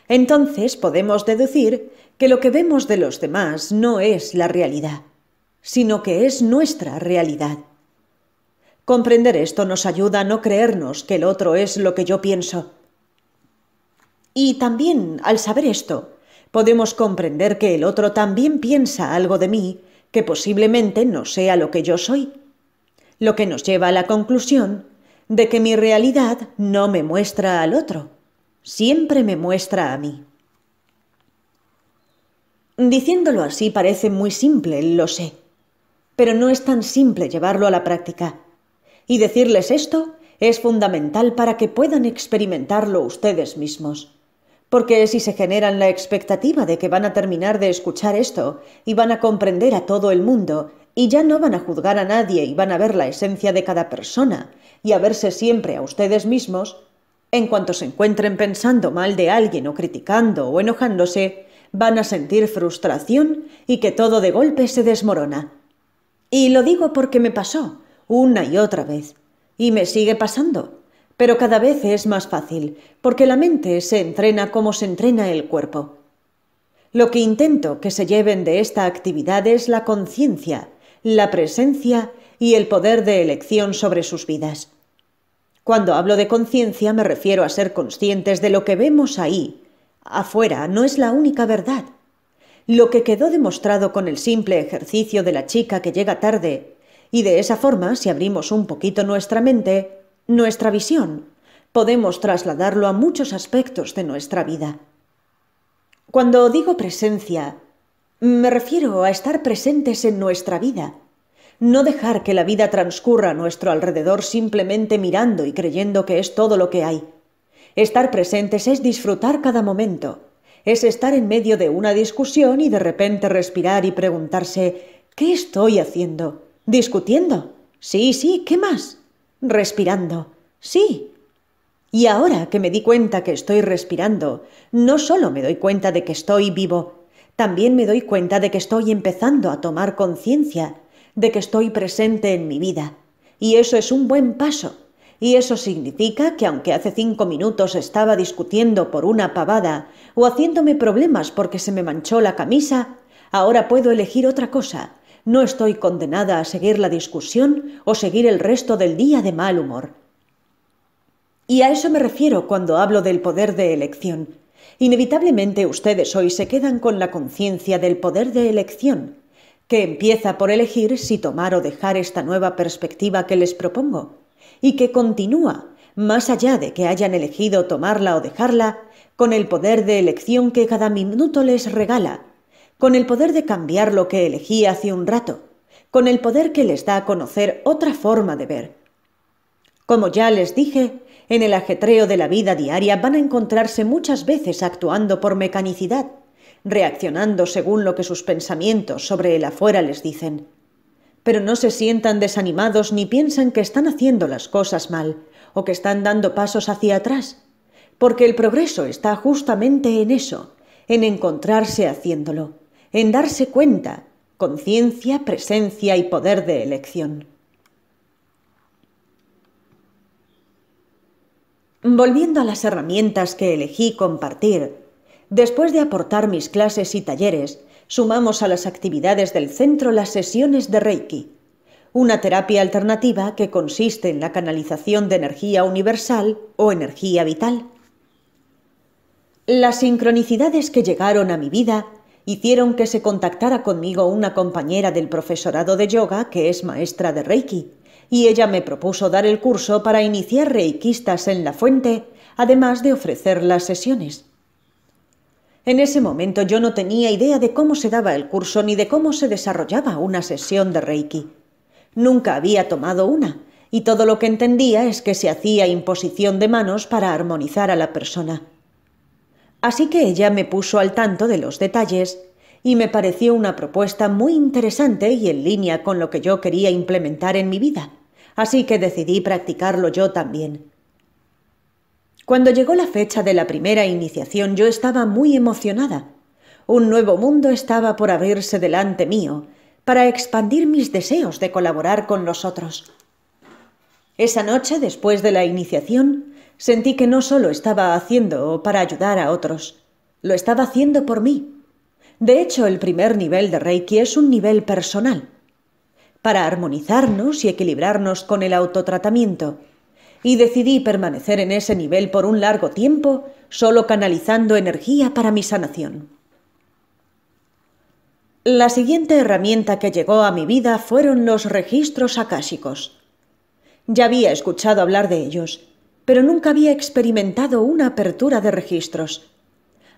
Entonces podemos deducir que lo que vemos de los demás no es la realidad, sino que es nuestra realidad. Comprender esto nos ayuda a no creernos que el otro es lo que yo pienso. Y también, al saber esto, podemos comprender que el otro también piensa algo de mí que posiblemente no sea lo que yo soy, lo que nos lleva a la conclusión de que mi realidad no me muestra al otro, siempre me muestra a mí. Diciéndolo así parece muy simple, lo sé, pero no es tan simple llevarlo a la práctica. Y decirles esto es fundamental para que puedan experimentarlo ustedes mismos. Porque si se generan la expectativa de que van a terminar de escuchar esto y van a comprender a todo el mundo y ya no van a juzgar a nadie y van a ver la esencia de cada persona y a verse siempre a ustedes mismos, en cuanto se encuentren pensando mal de alguien o criticando o enojándose, van a sentir frustración y que todo de golpe se desmorona. Y lo digo porque me pasó una y otra vez, y me sigue pasando, pero cada vez es más fácil, porque la mente se entrena como se entrena el cuerpo. Lo que intento que se lleven de esta actividad es la conciencia, la presencia y el poder de elección sobre sus vidas. Cuando hablo de conciencia me refiero a ser conscientes de lo que vemos ahí. Afuera no es la única verdad. Lo que quedó demostrado con el simple ejercicio de la chica que llega tarde, y de esa forma, si abrimos un poquito nuestra mente, nuestra visión, podemos trasladarlo a muchos aspectos de nuestra vida. Cuando digo presencia, me refiero a estar presentes en nuestra vida, no dejar que la vida transcurra a nuestro alrededor simplemente mirando y creyendo que es todo lo que hay. Estar presentes es disfrutar cada momento, es estar en medio de una discusión y de repente respirar y preguntarse ¿qué estoy haciendo? ¿Discutiendo? Sí, ¿qué más? Respirando. Sí. Y ahora que me di cuenta que estoy respirando, no solo me doy cuenta de que estoy vivo, también me doy cuenta de que estoy empezando a tomar conciencia, de que estoy presente en mi vida. Y eso es un buen paso. Y eso significa que aunque hace 5 minutos estaba discutiendo por una pavada o haciéndome problemas porque se me manchó la camisa, ahora puedo elegir otra cosa. No estoy condenada a seguir la discusión o seguir el resto del día de mal humor. Y a eso me refiero cuando hablo del poder de elección. Inevitablemente ustedes hoy se quedan con la conciencia del poder de elección, que empieza por elegir si tomar o dejar esta nueva perspectiva que les propongo, y que continúa, más allá de que hayan elegido tomarla o dejarla, con el poder de elección que cada minuto les regala, con el poder de cambiar lo que elegí hace un rato, con el poder que les da a conocer otra forma de ver. Como ya les dije, en el ajetreo de la vida diaria van a encontrarse muchas veces actuando por mecanicidad, reaccionando según lo que sus pensamientos sobre el afuera les dicen. Pero no se sientan desanimados ni piensan que están haciendo las cosas mal o que están dando pasos hacia atrás, porque el progreso está justamente en eso, en encontrarse haciéndolo, en darse cuenta, conciencia, presencia y poder de elección. Volviendo a las herramientas que elegí compartir, Después de aportar mis clases y talleres, sumamos a las actividades del centro las sesiones de Reiki, una terapia alternativa que consiste en la canalización de energía universal o energía vital. Las sincronicidades que llegaron a mi vida hicieron que se contactara conmigo una compañera del profesorado de yoga que es maestra de Reiki, y ella me propuso dar el curso para iniciar reikistas en la fuente, además de ofrecer las sesiones. En ese momento yo no tenía idea de cómo se daba el curso ni de cómo se desarrollaba una sesión de Reiki. Nunca había tomado una, y todo lo que entendía es que se hacía imposición de manos para armonizar a la persona. Así que ella me puso al tanto de los detalles y me pareció una propuesta muy interesante y en línea con lo que yo quería implementar en mi vida, así que decidí practicarlo yo también. Cuando llegó la fecha de la primera iniciación yo estaba muy emocionada. Un nuevo mundo estaba por abrirse delante mío para expandir mis deseos de colaborar con los otros. Esa noche, después de la iniciación, sentí que no solo estaba haciendo para ayudar a otros, lo estaba haciendo por mí. De hecho, el primer nivel de Reiki es un nivel personal, para armonizarnos y equilibrarnos con el autotratamiento, y decidí permanecer en ese nivel por un largo tiempo, solo canalizando energía para mi sanación. La siguiente herramienta que llegó a mi vida fueron los registros akáshicos. Ya había escuchado hablar de ellos, pero nunca había experimentado una apertura de registros.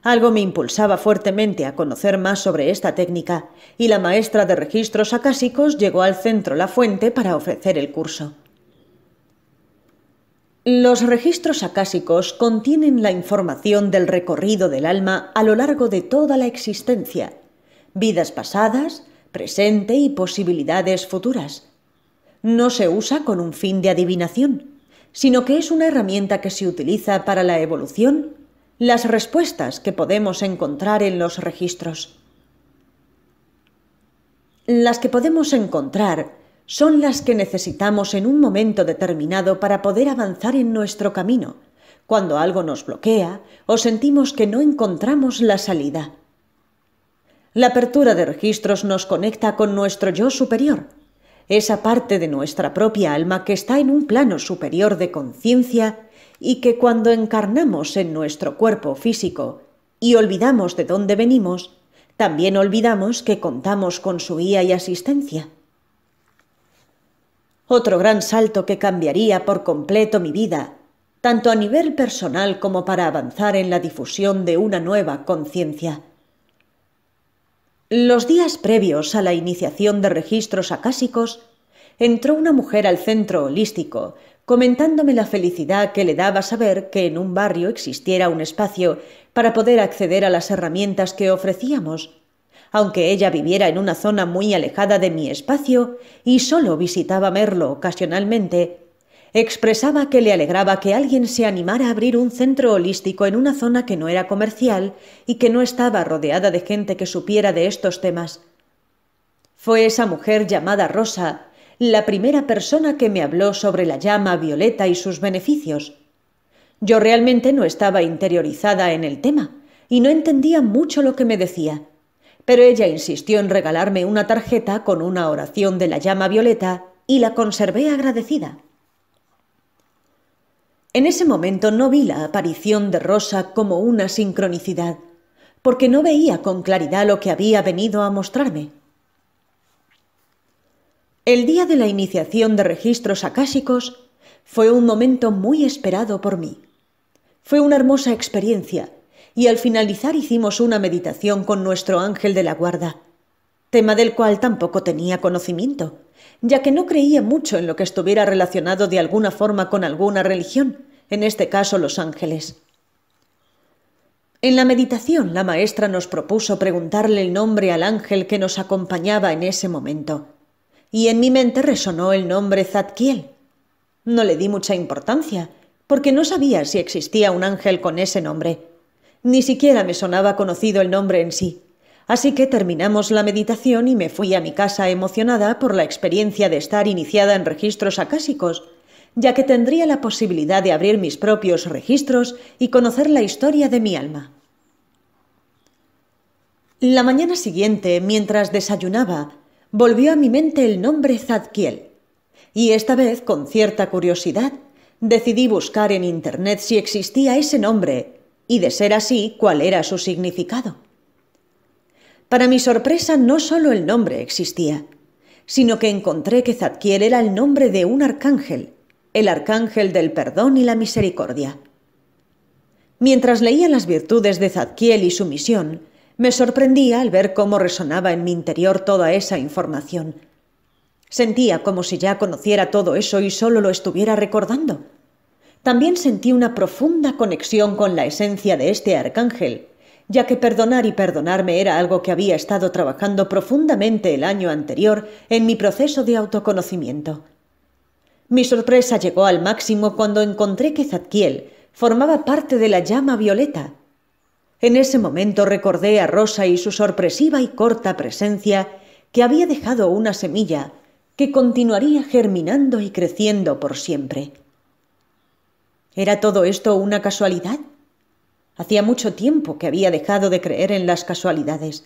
Algo me impulsaba fuertemente a conocer más sobre esta técnica, y la maestra de registros akáshicos llegó al centro La Fuente para ofrecer el curso. Los registros akáshicos contienen la información del recorrido del alma a lo largo de toda la existencia, vidas pasadas, presente y posibilidades futuras. No se usa con un fin de adivinación, sino que es una herramienta que se utiliza para la evolución, las respuestas que podemos encontrar en los registros. Las que podemos encontrar son las que necesitamos en un momento determinado para poder avanzar en nuestro camino, cuando algo nos bloquea o sentimos que no encontramos la salida. La apertura de registros nos conecta con nuestro yo superior, esa parte de nuestra propia alma que está en un plano superior de conciencia y que cuando encarnamos en nuestro cuerpo físico y olvidamos de dónde venimos, también olvidamos que contamos con su guía y asistencia. Otro gran salto que cambiaría por completo mi vida, tanto a nivel personal como para avanzar en la difusión de una nueva conciencia. Los días previos a la iniciación de registros akáshicos, entró una mujer al centro holístico, comentándome la felicidad que le daba saber que en un barrio existiera un espacio para poder acceder a las herramientas que ofrecíamos, aunque ella viviera en una zona muy alejada de mi espacio y solo visitaba Merlo ocasionalmente. Expresaba que le alegraba que alguien se animara a abrir un centro holístico en una zona que no era comercial y que no estaba rodeada de gente que supiera de estos temas. Fue esa mujer llamada Rosa la primera persona que me habló sobre la llama violeta y sus beneficios. Yo realmente no estaba interiorizada en el tema y no entendía mucho lo que me decía, pero ella insistió en regalarme una tarjeta con una oración de la llama violeta y la conservé agradecida. En ese momento no vi la aparición de Rosa como una sincronicidad, porque no veía con claridad lo que había venido a mostrarme. El día de la iniciación de registros akáshicos fue un momento muy esperado por mí. Fue una hermosa experiencia y al finalizar hicimos una meditación con nuestro ángel de la guarda, tema del cual tampoco tenía conocimiento, ya que no creía mucho en lo que estuviera relacionado de alguna forma con alguna religión, en este caso los ángeles. En la meditación la maestra nos propuso preguntarle el nombre al ángel que nos acompañaba en ese momento, y en mi mente resonó el nombre Zadkiel. No le di mucha importancia, porque no sabía si existía un ángel con ese nombre. Ni siquiera me sonaba conocido el nombre en sí. Así que terminamos la meditación y me fui a mi casa emocionada por la experiencia de estar iniciada en registros akáshicos, ya que tendría la posibilidad de abrir mis propios registros y conocer la historia de mi alma. La mañana siguiente, mientras desayunaba, volvió a mi mente el nombre Zadkiel, y esta vez, con cierta curiosidad, decidí buscar en Internet si existía ese nombre y, de ser así, cuál era su significado. Para mi sorpresa, no solo el nombre existía, sino que encontré que Zadkiel era el nombre de un arcángel, el arcángel del perdón y la misericordia. Mientras leía las virtudes de Zadkiel y su misión, me sorprendía al ver cómo resonaba en mi interior toda esa información. Sentía como si ya conociera todo eso y solo lo estuviera recordando. También sentí una profunda conexión con la esencia de este arcángel, ya que perdonar y perdonarme era algo que había estado trabajando profundamente el año anterior en mi proceso de autoconocimiento. Mi sorpresa llegó al máximo cuando encontré que Zadkiel formaba parte de la llama violeta. En ese momento recordé a Rosa y su sorpresiva y corta presencia que había dejado una semilla que continuaría germinando y creciendo por siempre. ¿Era todo esto una casualidad? Hacía mucho tiempo que había dejado de creer en las casualidades,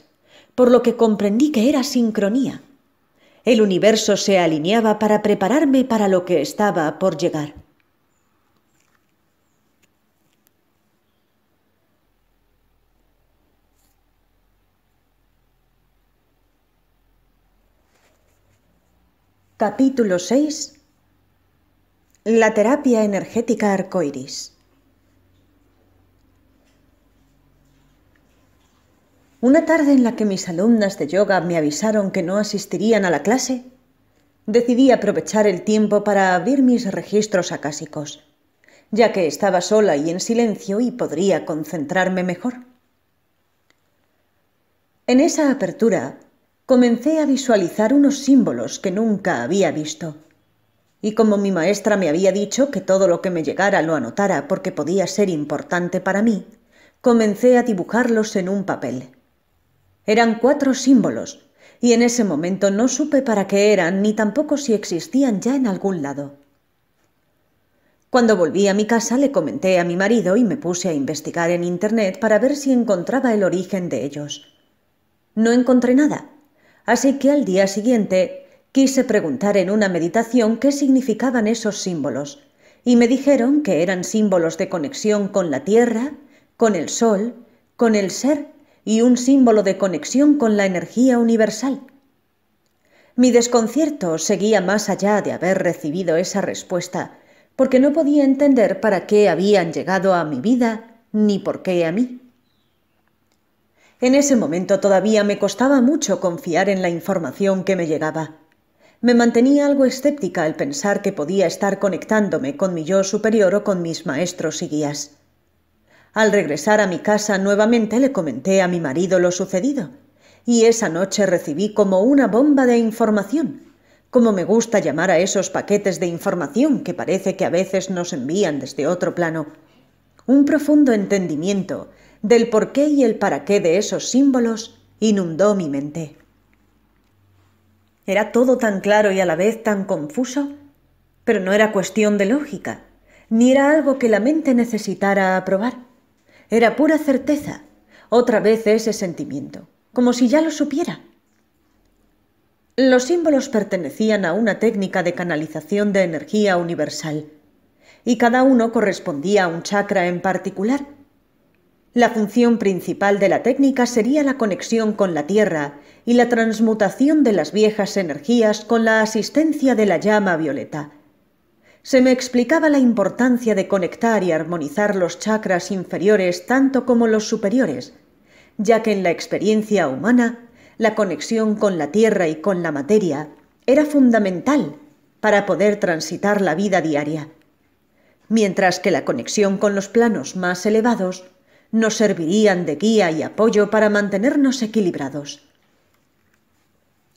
por lo que comprendí que era sincronía. El universo se alineaba para prepararme para lo que estaba por llegar. Capítulo 6. La terapia energética arcoíris. Una tarde en la que mis alumnas de yoga me avisaron que no asistirían a la clase, decidí aprovechar el tiempo para abrir mis registros acásicos, ya que estaba sola y en silencio y podría concentrarme mejor. En esa apertura, comencé a visualizar unos símbolos que nunca había visto. Y como mi maestra me había dicho que todo lo que me llegara lo anotara porque podía ser importante para mí, comencé a dibujarlos en un papel. Eran 4 símbolos, y en ese momento no supe para qué eran ni tampoco si existían ya en algún lado. Cuando volví a mi casa le comenté a mi marido y me puse a investigar en Internet para ver si encontraba el origen de ellos. No encontré nada, así que al día siguiente quise preguntar en una meditación qué significaban esos símbolos, y me dijeron que eran símbolos de conexión con la tierra, con el sol, con el ser y un símbolo de conexión con la energía universal. Mi desconcierto seguía más allá de haber recibido esa respuesta, porque no podía entender para qué habían llegado a mi vida ni por qué a mí. En ese momento todavía me costaba mucho confiar en la información que me llegaba. Me mantenía algo escéptica al pensar que podía estar conectándome con mi yo superior o con mis maestros y guías. Al regresar a mi casa nuevamente le comenté a mi marido lo sucedido, y esa noche recibí como una bomba de información, como me gusta llamar a esos paquetes de información que parece que a veces nos envían desde otro plano. Un profundo entendimiento del porqué y el para qué de esos símbolos inundó mi mente. Era todo tan claro y a la vez tan confuso, pero no era cuestión de lógica, ni era algo que la mente necesitara aprobar. Era pura certeza, otra vez ese sentimiento, como si ya lo supiera. Los símbolos pertenecían a una técnica de canalización de energía universal, y cada uno correspondía a un chakra en particular. La función principal de la técnica sería la conexión con la tierra y la transmutación de las viejas energías con la asistencia de la llama violeta. Se me explicaba la importancia de conectar y armonizar los chakras inferiores tanto como los superiores, ya que en la experiencia humana la conexión con la tierra y con la materia era fundamental para poder transitar la vida diaria, mientras que la conexión con los planos más elevados nos servirían de guía y apoyo para mantenernos equilibrados.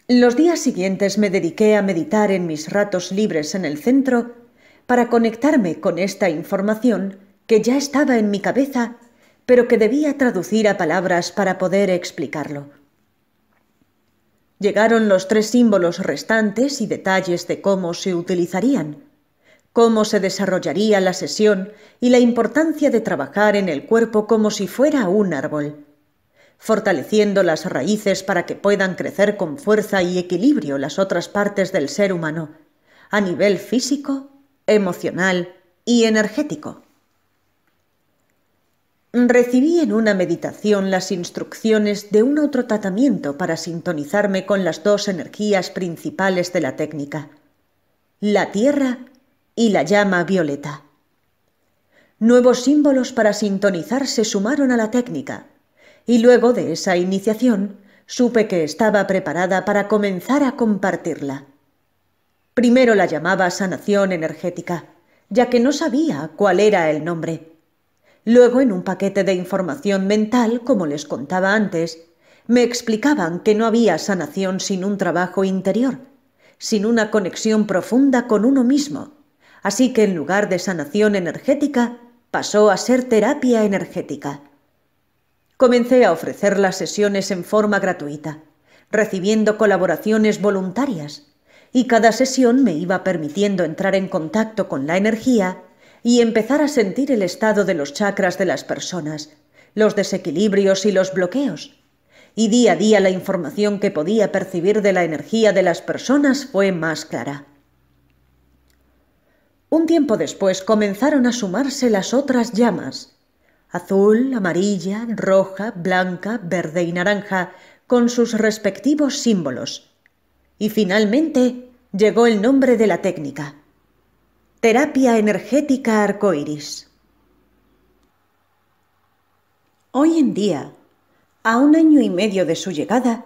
Los días siguientes me dediqué a meditar en mis ratos libres en el centro para conectarme con esta información que ya estaba en mi cabeza, pero que debía traducir a palabras para poder explicarlo. Llegaron los 3 símbolos restantes y detalles de cómo se utilizarían, cómo se desarrollaría la sesión y la importancia de trabajar en el cuerpo como si fuera un árbol. fortaleciendo las raíces para que puedan crecer con fuerza y equilibrio las otras partes del ser humano, a nivel físico, emocional y energético. Recibí en una meditación las instrucciones de un autotratamiento para sintonizarme con las dos energías principales de la técnica, la tierra y la llama violeta. Nuevos símbolos para sintonizar se sumaron a la técnica, y luego de esa iniciación supe que estaba preparada para comenzar a compartirla. Primero la llamaba sanación energética, ya que no sabía cuál era el nombre. Luego, en un paquete de información mental, como les contaba antes, me explicaban que no había sanación sin un trabajo interior, sin una conexión profunda con uno mismo. Así que en lugar de sanación energética, pasó a ser terapia energética. Comencé a ofrecer las sesiones en forma gratuita, recibiendo colaboraciones voluntarias, y cada sesión me iba permitiendo entrar en contacto con la energía y empezar a sentir el estado de los chakras de las personas, los desequilibrios y los bloqueos. Y día a día la información que podía percibir de la energía de las personas fue más clara. Un tiempo después comenzaron a sumarse las otras llamas, azul, amarilla, roja, blanca, verde y naranja, con sus respectivos símbolos. Y finalmente llegó el nombre de la técnica: terapia energética arcoíris. Hoy en día, a 1 año y medio de su llegada,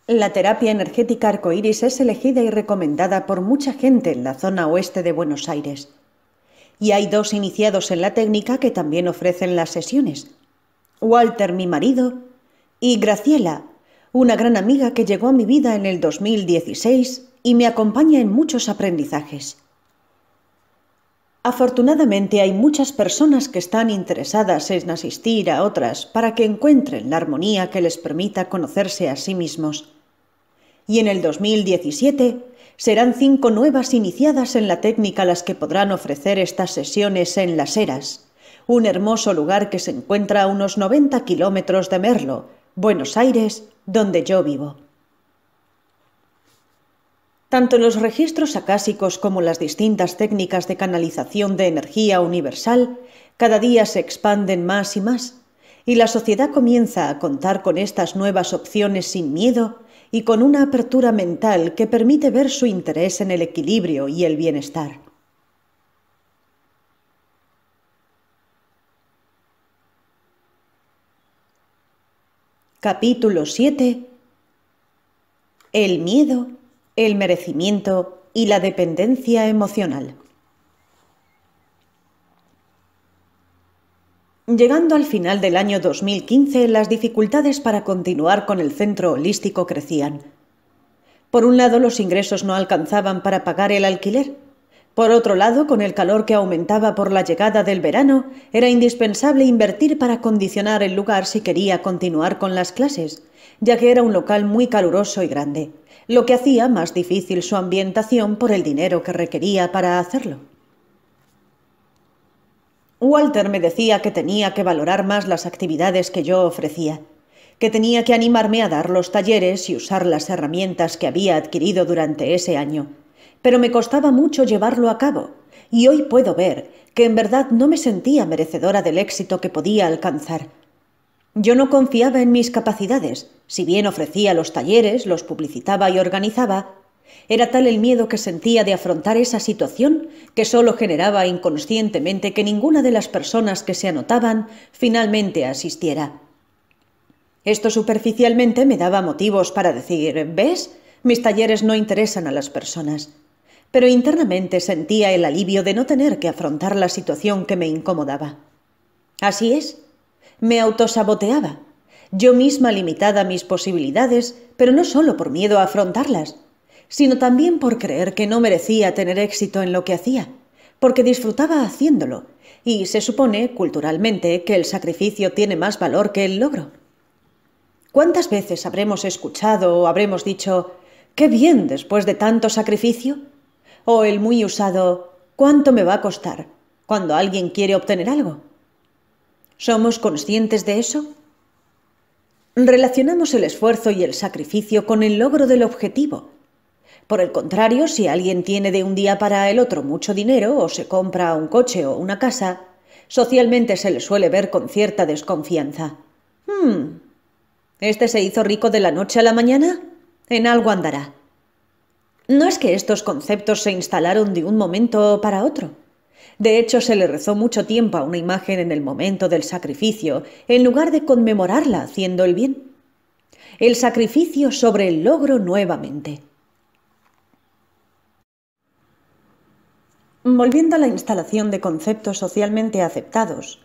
la terapia energética arcoíris es elegida y recomendada por mucha gente en la zona oeste de Buenos Aires. Y hay 2 iniciados en la técnica que también ofrecen las sesiones: Walter, mi marido, y Graciela, una gran amiga que llegó a mi vida en el 2016 y me acompaña en muchos aprendizajes. Afortunadamente hay muchas personas que están interesadas en asistir a otras para que encuentren la armonía que les permita conocerse a sí mismos. Y en el 2017 serán 5 nuevas iniciadas en la técnica las que podrán ofrecer estas sesiones en Las Heras, un hermoso lugar que se encuentra a unos 90 kilómetros de Merlo, Buenos Aires, donde yo vivo. Tanto los registros acásicos como las distintas técnicas de canalización de energía universal cada día se expanden más y más, y la sociedad comienza a contar con estas nuevas opciones sin miedo y con una apertura mental que permite ver su interés en el equilibrio y el bienestar. Capítulo 7. El miedo, el merecimiento y la dependencia emocional. Llegando al final del año 2015, las dificultades para continuar con el centro holístico crecían. Por un lado, los ingresos no alcanzaban para pagar el alquiler. Por otro lado, con el calor que aumentaba por la llegada del verano, era indispensable invertir para acondicionar el lugar si quería continuar con las clases, ya que era un local muy caluroso y grande, lo que hacía más difícil su ambientación por el dinero que requería para hacerlo. Walter me decía que tenía que valorar más las actividades que yo ofrecía, que tenía que animarme a dar los talleres y usar las herramientas que había adquirido durante ese año, pero me costaba mucho llevarlo a cabo, y hoy puedo ver que en verdad no me sentía merecedora del éxito que podía alcanzar. Yo no confiaba en mis capacidades, si bien ofrecía los talleres, los publicitaba y organizaba. Era tal el miedo que sentía de afrontar esa situación que solo generaba inconscientemente que ninguna de las personas que se anotaban finalmente asistiera. Esto superficialmente me daba motivos para decir: ¿ves? Mis talleres no interesan a las personas. Pero internamente sentía el alivio de no tener que afrontar la situación que me incomodaba. Así es, me autosaboteaba. Yo misma limitada mis posibilidades, pero no solo por miedo a afrontarlas, sino también por creer que no merecía tener éxito en lo que hacía, porque disfrutaba haciéndolo, y se supone, culturalmente, que el sacrificio tiene más valor que el logro. ¿Cuántas veces habremos escuchado o habremos dicho: «¡Qué bien después de tanto sacrificio!» O el muy usado «¿Cuánto me va a costar?», cuando alguien quiere obtener algo? ¿Somos conscientes de eso? Relacionamos el esfuerzo y el sacrificio con el logro del objetivo. Por el contrario, si alguien tiene de un día para el otro mucho dinero o se compra un coche o una casa, socialmente se le suele ver con cierta desconfianza. ¿Este se hizo rico de la noche a la mañana? En algo andará. No es que estos conceptos se instalaron de un momento para otro. De hecho, se le rezó mucho tiempo a una imagen en el momento del sacrificio, en lugar de conmemorarla haciendo el bien. El sacrificio sobre el logro nuevamente. Volviendo a la instalación de conceptos socialmente aceptados,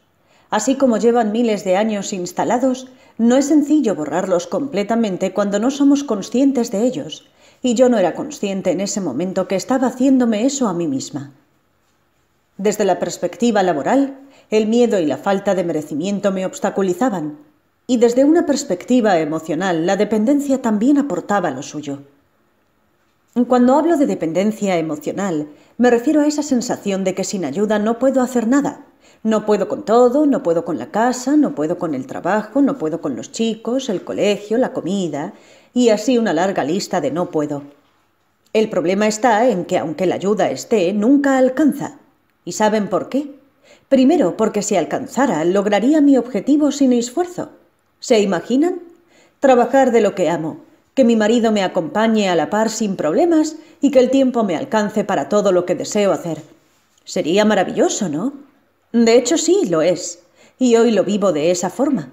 así como llevan miles de años instalados, no es sencillo borrarlos completamente cuando no somos conscientes de ellos, y yo no era consciente en ese momento que estaba haciéndome eso a mí misma. Desde la perspectiva laboral, el miedo y la falta de merecimiento me obstaculizaban, y desde una perspectiva emocional, la dependencia también aportaba lo suyo. Cuando hablo de dependencia emocional, me refiero a esa sensación de que sin ayuda no puedo hacer nada. No puedo con todo, no puedo con la casa, no puedo con el trabajo, no puedo con los chicos, el colegio, la comida, y así una larga lista de no puedo. El problema está en que aunque la ayuda esté, nunca alcanza. ¿Y saben por qué? Primero, porque si alcanzara, lograría mi objetivo sin esfuerzo. ¿Se imaginan? Trabajar de lo que amo, que mi marido me acompañe a la par sin problemas y que el tiempo me alcance para todo lo que deseo hacer. Sería maravilloso, ¿no? De hecho, sí, lo es, y hoy lo vivo de esa forma.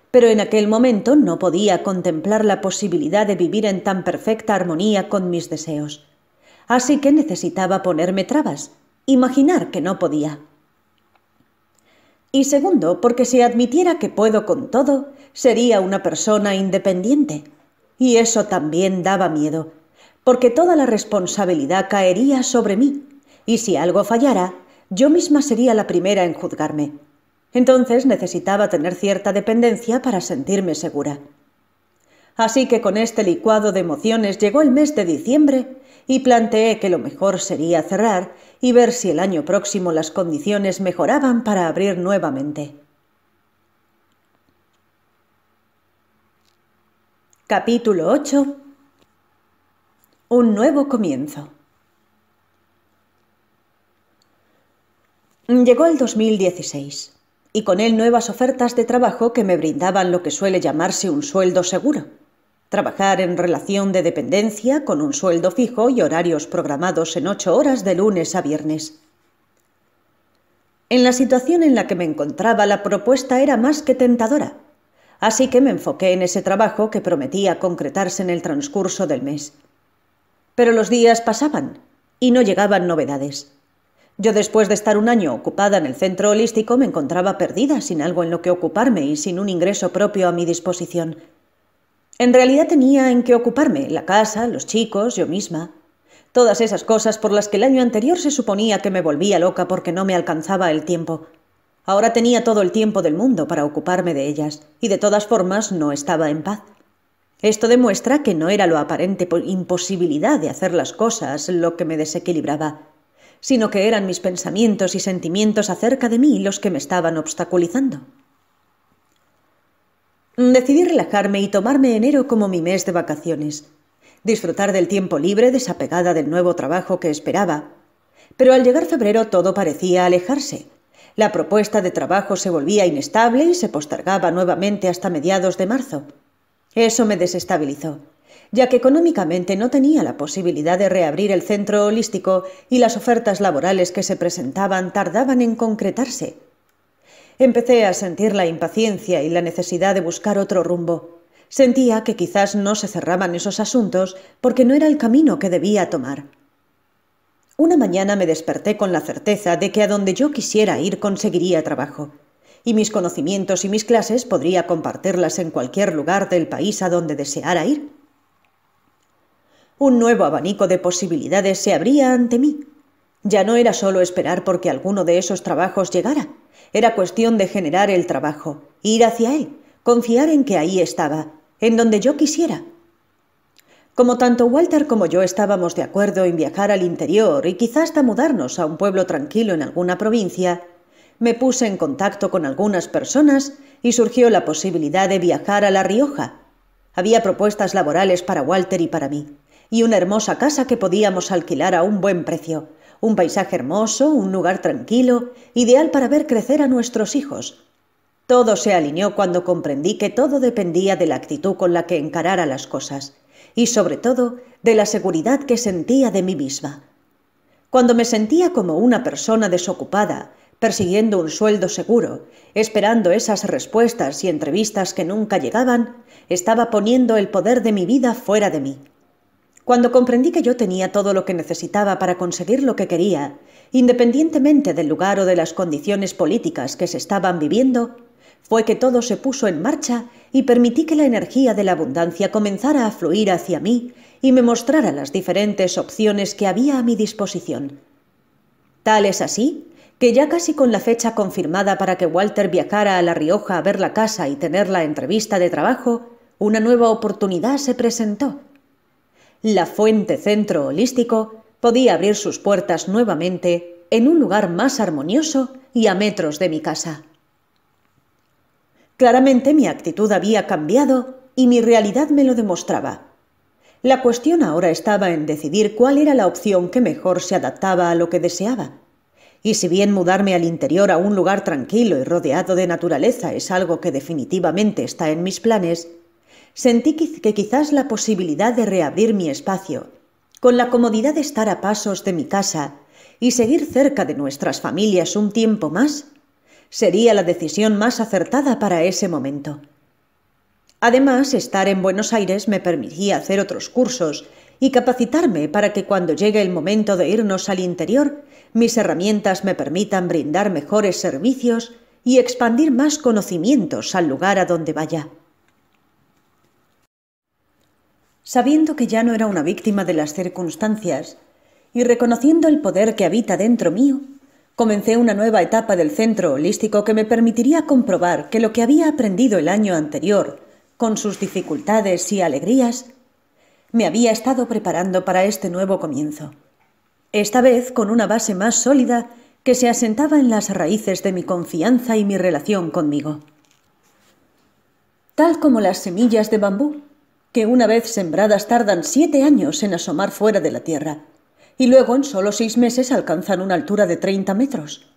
Pero en aquel momento no podía contemplar la posibilidad de vivir en tan perfecta armonía con mis deseos. Así que necesitaba ponerme trabas, imaginar que no podía. Y segundo, porque si admitiera que puedo con todo, sería una persona independiente. Y eso también daba miedo, porque toda la responsabilidad caería sobre mí, y si algo fallara, yo misma sería la primera en juzgarme. Entonces necesitaba tener cierta dependencia para sentirme segura. Así que con este licuado de emociones llegó el mes de diciembre y planteé que lo mejor sería cerrar y ver si el año próximo las condiciones mejoraban para abrir nuevamente. Capítulo 8. Un nuevo comienzo. Llegó el 2016, y con él nuevas ofertas de trabajo que me brindaban lo que suele llamarse un sueldo seguro. Trabajar en relación de dependencia con un sueldo fijo y horarios programados en 8 horas de lunes a viernes. En la situación en la que me encontraba, la propuesta era más que tentadora. Así que me enfoqué en ese trabajo que prometía concretarse en el transcurso del mes. Pero los días pasaban y no llegaban novedades. Yo, después de estar un año ocupada en el centro holístico, me encontraba perdida, sin algo en lo que ocuparme y sin un ingreso propio a mi disposición. En realidad tenía en qué ocuparme: la casa, los chicos, yo misma. Todas esas cosas por las que el año anterior se suponía que me volvía loca porque no me alcanzaba el tiempo. Ahora tenía todo el tiempo del mundo para ocuparme de ellas, y de todas formas no estaba en paz. Esto demuestra que no era la aparente imposibilidad de hacer las cosas lo que me desequilibraba, sino que eran mis pensamientos y sentimientos acerca de mí los que me estaban obstaculizando. Decidí relajarme y tomarme enero como mi mes de vacaciones, disfrutar del tiempo libre desapegada del nuevo trabajo que esperaba. Pero al llegar febrero todo parecía alejarse. La propuesta de trabajo se volvía inestable y se postergaba nuevamente hasta mediados de marzo. Eso me desestabilizó, ya que económicamente no tenía la posibilidad de reabrir el centro holístico y las ofertas laborales que se presentaban tardaban en concretarse. Empecé a sentir la impaciencia y la necesidad de buscar otro rumbo. Sentía que quizás no se cerraban esos asuntos porque no era el camino que debía tomar. Una mañana me desperté con la certeza de que a donde yo quisiera ir conseguiría trabajo, y mis conocimientos y mis clases podría compartirlas en cualquier lugar del país a donde deseara ir. Un nuevo abanico de posibilidades se abría ante mí. Ya no era solo esperar porque alguno de esos trabajos llegara. Era cuestión de generar el trabajo, ir hacia él, confiar en que ahí estaba, en donde yo quisiera. Como tanto Walter como yo estábamos de acuerdo en viajar al interior y quizás hasta mudarnos a un pueblo tranquilo en alguna provincia, me puse en contacto con algunas personas y surgió la posibilidad de viajar a La Rioja. Había propuestas laborales para Walter y para mí, y una hermosa casa que podíamos alquilar a un buen precio, un paisaje hermoso, un lugar tranquilo, ideal para ver crecer a nuestros hijos. Todo se alineó cuando comprendí que todo dependía de la actitud con la que encarara las cosas, y sobre todo de la seguridad que sentía de mí misma. Cuando me sentía como una persona desocupada, persiguiendo un sueldo seguro, esperando esas respuestas y entrevistas que nunca llegaban, estaba poniendo el poder de mi vida fuera de mí. Cuando comprendí que yo tenía todo lo que necesitaba para conseguir lo que quería, independientemente del lugar o de las condiciones políticas que se estaban viviendo, fue que todo se puso en marcha y permití que la energía de la abundancia comenzara a fluir hacia mí y me mostrara las diferentes opciones que había a mi disposición. Tal es así que ya casi con la fecha confirmada para que Walter viajara a La Rioja a ver la casa y tener la entrevista de trabajo, una nueva oportunidad se presentó. La Fuente Centro Holístico podía abrir sus puertas nuevamente en un lugar más armonioso y a metros de mi casa. Claramente mi actitud había cambiado y mi realidad me lo demostraba. La cuestión ahora estaba en decidir cuál era la opción que mejor se adaptaba a lo que deseaba. Y si bien mudarme al interior a un lugar tranquilo y rodeado de naturaleza es algo que definitivamente está en mis planes, sentí que quizás la posibilidad de reabrir mi espacio, con la comodidad de estar a pasos de mi casa y seguir cerca de nuestras familias un tiempo más, sería la decisión más acertada para ese momento. Además, estar en Buenos Aires me permitía hacer otros cursos y capacitarme para que cuando llegue el momento de irnos al interior, mis herramientas me permitan brindar mejores servicios y expandir más conocimientos al lugar a donde vaya. Sabiendo que ya no era una víctima de las circunstancias y reconociendo el poder que habita dentro mío, comencé una nueva etapa del centro holístico que me permitiría comprobar que lo que había aprendido el año anterior, con sus dificultades y alegrías, me había estado preparando para este nuevo comienzo. Esta vez con una base más sólida que se asentaba en las raíces de mi confianza y mi relación conmigo. Tal como las semillas de bambú, que una vez sembradas tardan 7 años en asomar fuera de la tierra, y luego en solo 6 meses alcanzan una altura de 30 metros.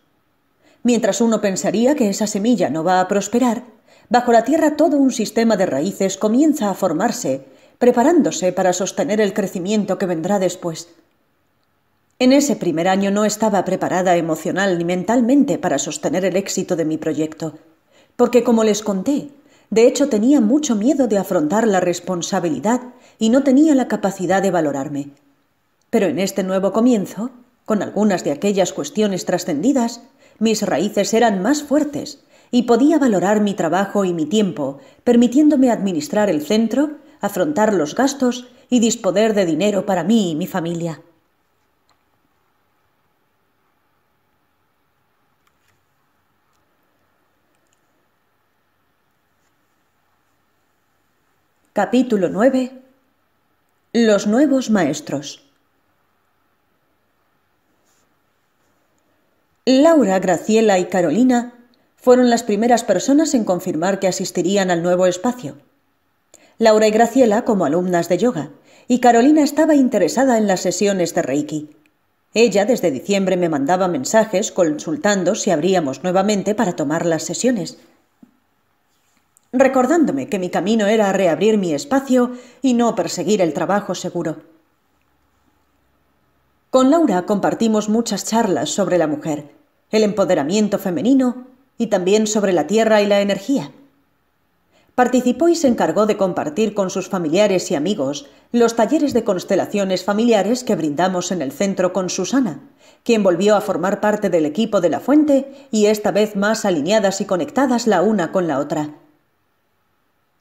Mientras uno pensaría que esa semilla no va a prosperar, bajo la tierra todo un sistema de raíces comienza a formarse, preparándose para sostener el crecimiento que vendrá después. En ese primer año no estaba preparada emocional ni mentalmente para sostener el éxito de mi proyecto, porque como les conté, de hecho tenía mucho miedo de afrontar la responsabilidad y no tenía la capacidad de valorarme. Pero en este nuevo comienzo, con algunas de aquellas cuestiones trascendidas, mis raíces eran más fuertes y podía valorar mi trabajo y mi tiempo, permitiéndome administrar el centro, afrontar los gastos y disponer de dinero para mí y mi familia. Capítulo 9. Los nuevos maestros. Laura, Graciela y Carolina fueron las primeras personas en confirmar que asistirían al nuevo espacio. Laura y Graciela como alumnas de yoga, y Carolina estaba interesada en las sesiones de Reiki. Ella desde diciembre me mandaba mensajes consultando si abríamos nuevamente para tomar las sesiones, recordándome que mi camino era reabrir mi espacio y no perseguir el trabajo seguro. Con Laura compartimos muchas charlas sobre la mujer, el empoderamiento femenino y también sobre la tierra y la energía. Participó y se encargó de compartir con sus familiares y amigos los talleres de constelaciones familiares que brindamos en el centro con Susana, quien volvió a formar parte del equipo de La Fuente y esta vez más alineadas y conectadas la una con la otra.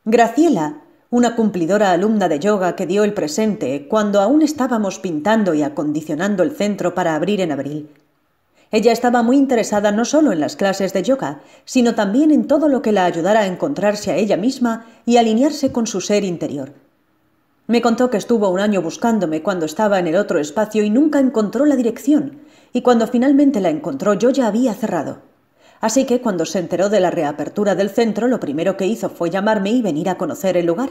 Graciela, una cumplidora alumna de yoga que dio el presente cuando aún estábamos pintando y acondicionando el centro para abrir en abril. Ella estaba muy interesada no solo en las clases de yoga, sino también en todo lo que la ayudara a encontrarse a ella misma y alinearse con su ser interior. Me contó que estuvo 1 año buscándome cuando estaba en el otro espacio y nunca encontró la dirección, y cuando finalmente la encontró yo ya había cerrado. Así que cuando se enteró de la reapertura del centro, lo primero que hizo fue llamarme y venir a conocer el lugar.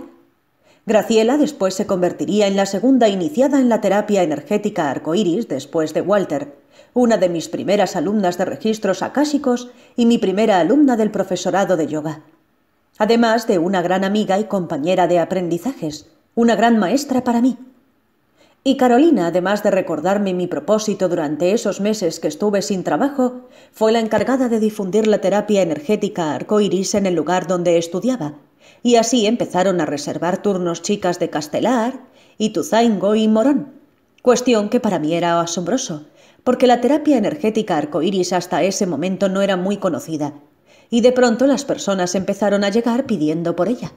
Graciela después se convertiría en la segunda iniciada en la terapia energética arcoíris después de Walter, una de mis primeras alumnas de registros akáshicos y mi primera alumna del profesorado de yoga. Además de una gran amiga y compañera de aprendizajes, una gran maestra para mí. Y Carolina, además de recordarme mi propósito durante esos meses que estuve sin trabajo, fue la encargada de difundir la terapia energética arcoíris en el lugar donde estudiaba, y así empezaron a reservar turnos chicas de Castelar, Ituzaingó y Morón, cuestión que para mí era asombroso, porque la terapia energética arcoíris hasta ese momento no era muy conocida, y de pronto las personas empezaron a llegar pidiendo por ella.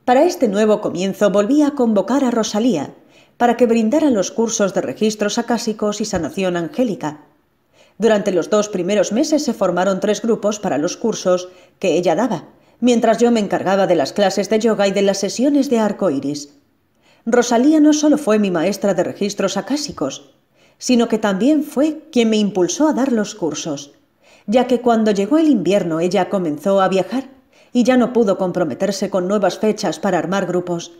Para este nuevo comienzo volví a convocar a Rosalía para que brindara los cursos de registros akáshicos y sanación angélica. Durante los 2 primeros meses se formaron 3 grupos para los cursos que ella daba, mientras yo me encargaba de las clases de yoga y de las sesiones de arcoíris. Rosalía no solo fue mi maestra de registros akáshicos, sino que también fue quien me impulsó a dar los cursos, ya que cuando llegó el invierno ella comenzó a viajar y ya no pudo comprometerse con nuevas fechas para armar grupos.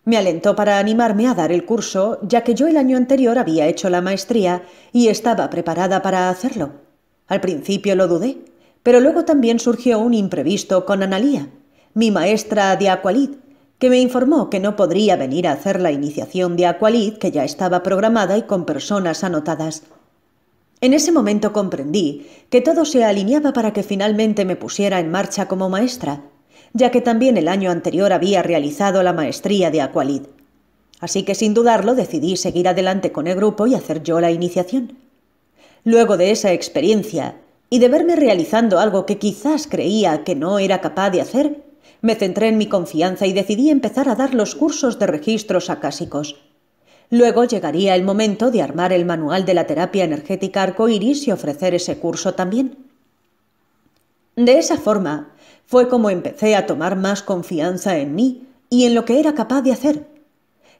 Me alentó para animarme a dar el curso, ya que yo el año anterior había hecho la maestría y estaba preparada para hacerlo. Al principio lo dudé, pero luego también surgió un imprevisto con Analía, mi maestra de Aqualid, que me informó que no podría venir a hacer la iniciación de Aqualid, que ya estaba programada y con personas anotadas. En ese momento comprendí que todo se alineaba para que finalmente me pusiera en marcha como maestra, ya que también el año anterior había realizado la maestría de Aqualid. Así que sin dudarlo decidí seguir adelante con el grupo y hacer yo la iniciación. Luego de esa experiencia y de verme realizando algo que quizás creía que no era capaz de hacer, me centré en mi confianza y decidí empezar a dar los cursos de registros akáshicos. Luego llegaría el momento de armar el manual de la terapia energética arcoíris y ofrecer ese curso también. De esa forma fue como empecé a tomar más confianza en mí y en lo que era capaz de hacer.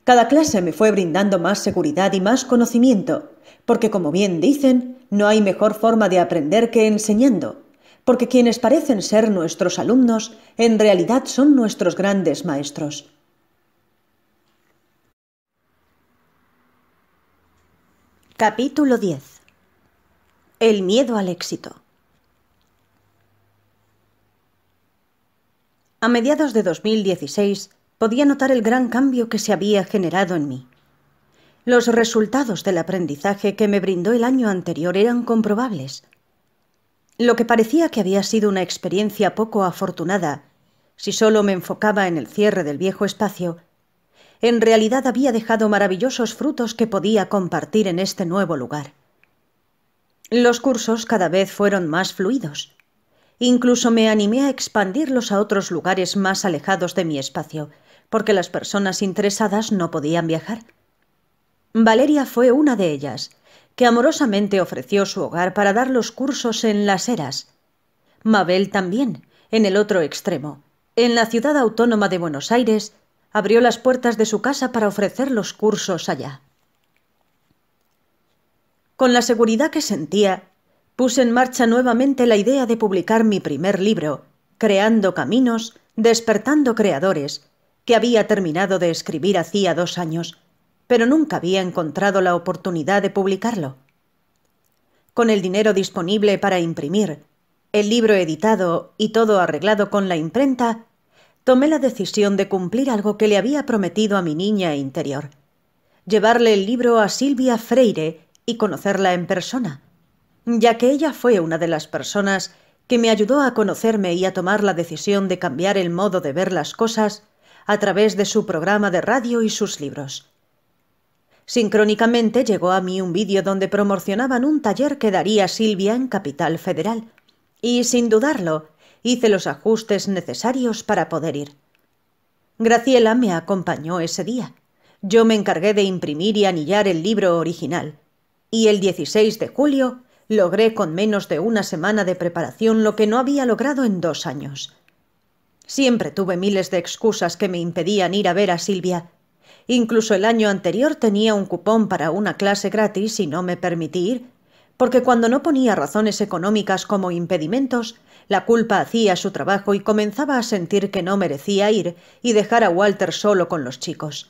Cada clase me fue brindando más seguridad y más conocimiento, porque como bien dicen, no hay mejor forma de aprender que enseñando, porque quienes parecen ser nuestros alumnos en realidad son nuestros grandes maestros. Capítulo 10. El miedo al éxito. A mediados de 2016 podía notar el gran cambio que se había generado en mí. Los resultados del aprendizaje que me brindó el año anterior eran comprobables. Lo que parecía que había sido una experiencia poco afortunada, si solo me enfocaba en el cierre del viejo espacio, en realidad había dejado maravillosos frutos que podía compartir en este nuevo lugar. Los cursos cada vez fueron más fluidos. Incluso me animé a expandirlos a otros lugares más alejados de mi espacio, porque las personas interesadas no podían viajar. Valeria fue una de ellas, que amorosamente ofreció su hogar para dar los cursos en Las Heras. Mabel también, en el otro extremo, en la ciudad autónoma de Buenos Aires, abrió las puertas de su casa para ofrecer los cursos allá. Con la seguridad que sentía, puse en marcha nuevamente la idea de publicar mi primer libro, Creando Caminos, Despertando Creadores, que había terminado de escribir hacía 2 años, pero nunca había encontrado la oportunidad de publicarlo. Con el dinero disponible para imprimir, el libro editado y todo arreglado con la imprenta, tomé la decisión de cumplir algo que le había prometido a mi niña interior: llevarle el libro a Silvia Freire y conocerla en persona, ya que ella fue una de las personas que me ayudó a conocerme y a tomar la decisión de cambiar el modo de ver las cosas a través de su programa de radio y sus libros. Sincrónicamente llegó a mí un vídeo donde promocionaban un taller que daría Silvia en Capital Federal, y sin dudarlo, hice los ajustes necesarios para poder ir. Graciela me acompañó ese día. Yo me encargué de imprimir y anillar el libro original, y el 16 de julio logré con menos de 1 semana de preparación lo que no había logrado en 2 años. Siempre tuve miles de excusas que me impedían ir a ver a Silvia. Incluso el año anterior tenía un cupón para una clase gratis y no me permití ir, porque cuando no ponía razones económicas como impedimentos, la culpa hacía su trabajo y comenzaba a sentir que no merecía ir y dejar a Walter solo con los chicos.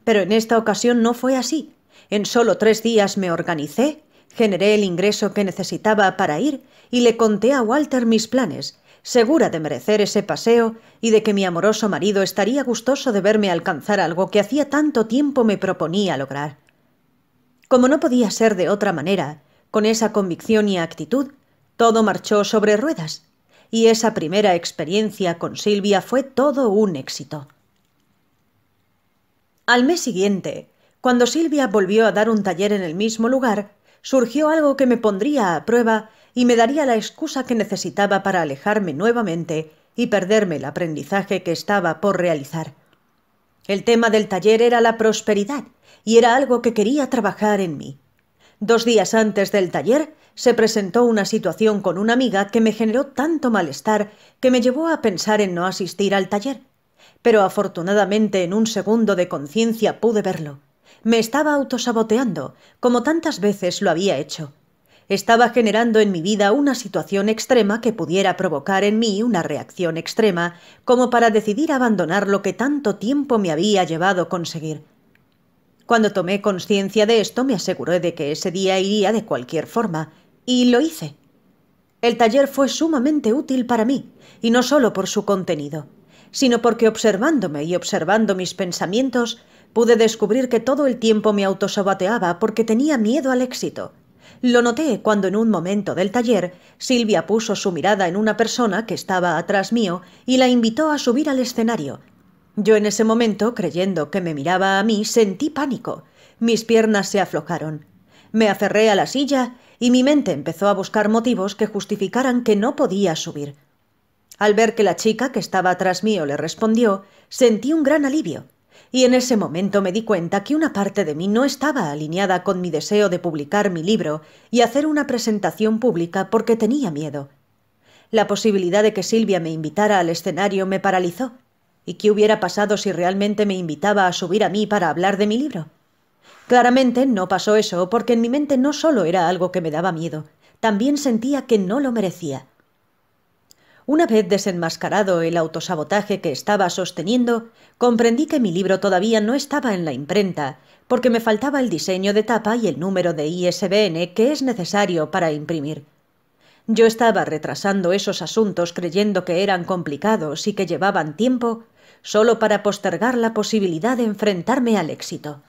Pero en esta ocasión no fue así. En solo 3 días me organicé, generé el ingreso que necesitaba para ir y le conté a Walter mis planes, segura de merecer ese paseo y de que mi amoroso marido estaría gustoso de verme alcanzar algo que hacía tanto tiempo me proponía lograr. Como no podía ser de otra manera, con esa convicción y actitud, todo marchó sobre ruedas, y esa primera experiencia con Silvia fue todo un éxito. Al mes siguiente, cuando Silvia volvió a dar un taller en el mismo lugar, surgió algo que me pondría a prueba y me daría la excusa que necesitaba para alejarme nuevamente y perderme el aprendizaje que estaba por realizar. El tema del taller era la prosperidad, y era algo que quería trabajar en mí. 2 días antes del taller se presentó una situación con una amiga que me generó tanto malestar que me llevó a pensar en no asistir al taller. Pero afortunadamente en un segundo de conciencia pude verlo. Me estaba autosaboteando, como tantas veces lo había hecho. Estaba generando en mi vida una situación extrema que pudiera provocar en mí una reacción extrema, como para decidir abandonar lo que tanto tiempo me había llevado conseguir. Cuando tomé conciencia de esto, me aseguré de que ese día iría de cualquier forma, y lo hice. El taller fue sumamente útil para mí, y no solo por su contenido, sino porque observándome y observando mis pensamientos, pude descubrir que todo el tiempo me autosaboteaba porque tenía miedo al éxito. Lo noté cuando en un momento del taller Silvia puso su mirada en una persona que estaba atrás mío y la invitó a subir al escenario. Yo en ese momento, creyendo que me miraba a mí, sentí pánico. Mis piernas se aflojaron. Me aferré a la silla y mi mente empezó a buscar motivos que justificaran que no podía subir. Al ver que la chica que estaba atrás mío le respondió, sentí un gran alivio. Y en ese momento me di cuenta que una parte de mí no estaba alineada con mi deseo de publicar mi libro y hacer una presentación pública porque tenía miedo. La posibilidad de que Silvia me invitara al escenario me paralizó. ¿Y qué hubiera pasado si realmente me invitaba a subir a mí para hablar de mi libro? Claramente no pasó eso porque en mi mente no solo era algo que me daba miedo, también sentía que no lo merecía. Una vez desenmascarado el autosabotaje que estaba sosteniendo, comprendí que mi libro todavía no estaba en la imprenta, porque me faltaba el diseño de tapa y el número de ISBN que es necesario para imprimir. Yo estaba retrasando esos asuntos creyendo que eran complicados y que llevaban tiempo, solo para postergar la posibilidad de enfrentarme al éxito.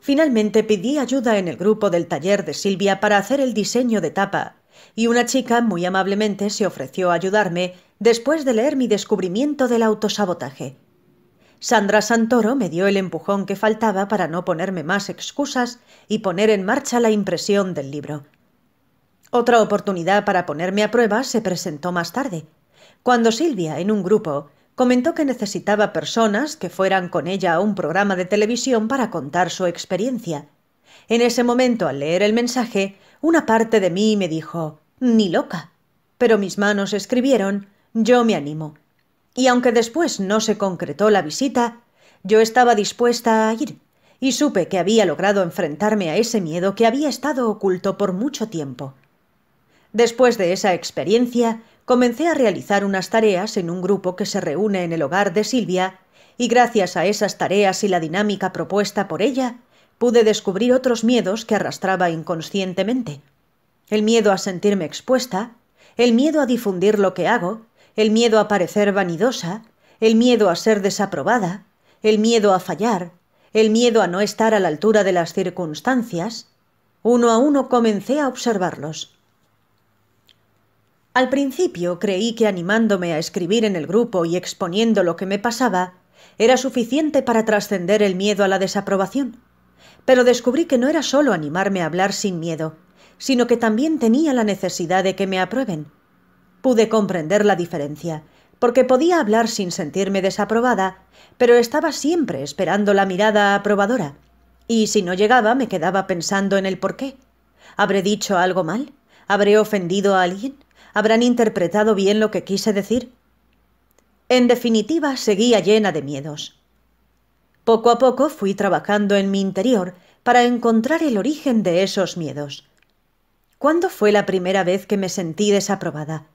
Finalmente pedí ayuda en el grupo del taller de Silvia para hacer el diseño de tapa, y una chica muy amablemente se ofreció a ayudarme después de leer mi descubrimiento del autosabotaje. Sandra Santoro me dio el empujón que faltaba para no ponerme más excusas y poner en marcha la impresión del libro. Otra oportunidad para ponerme a prueba se presentó más tarde, cuando Silvia, en un grupo, comentó que necesitaba personas que fueran con ella a un programa de televisión para contar su experiencia. En ese momento, al leer el mensaje, una parte de mí me dijo, «Ni loca». Pero mis manos escribieron, «Yo me animo». Y aunque después no se concretó la visita, yo estaba dispuesta a ir, y supe que había logrado enfrentarme a ese miedo que había estado oculto por mucho tiempo. Después de esa experiencia, comencé a realizar unas tareas en un grupo que se reúne en el hogar de Silvia, y gracias a esas tareas y la dinámica propuesta por ella, pude descubrir otros miedos que arrastraba inconscientemente. El miedo a sentirme expuesta, el miedo a difundir lo que hago, el miedo a parecer vanidosa, el miedo a ser desaprobada, el miedo a fallar, el miedo a no estar a la altura de las circunstancias. Uno a uno comencé a observarlos. Al principio creí que animándome a escribir en el grupo y exponiendo lo que me pasaba, era suficiente para trascender el miedo a la desaprobación. Pero descubrí que no era solo animarme a hablar sin miedo, sino que también tenía la necesidad de que me aprueben. Pude comprender la diferencia, porque podía hablar sin sentirme desaprobada, pero estaba siempre esperando la mirada aprobadora, y si no llegaba me quedaba pensando en el porqué. ¿Habré dicho algo mal? ¿Habré ofendido a alguien? ¿Habrán interpretado bien lo que quise decir? En definitiva, seguía llena de miedos. Poco a poco fui trabajando en mi interior para encontrar el origen de esos miedos. ¿Cuándo fue la primera vez que me sentí desaprobada?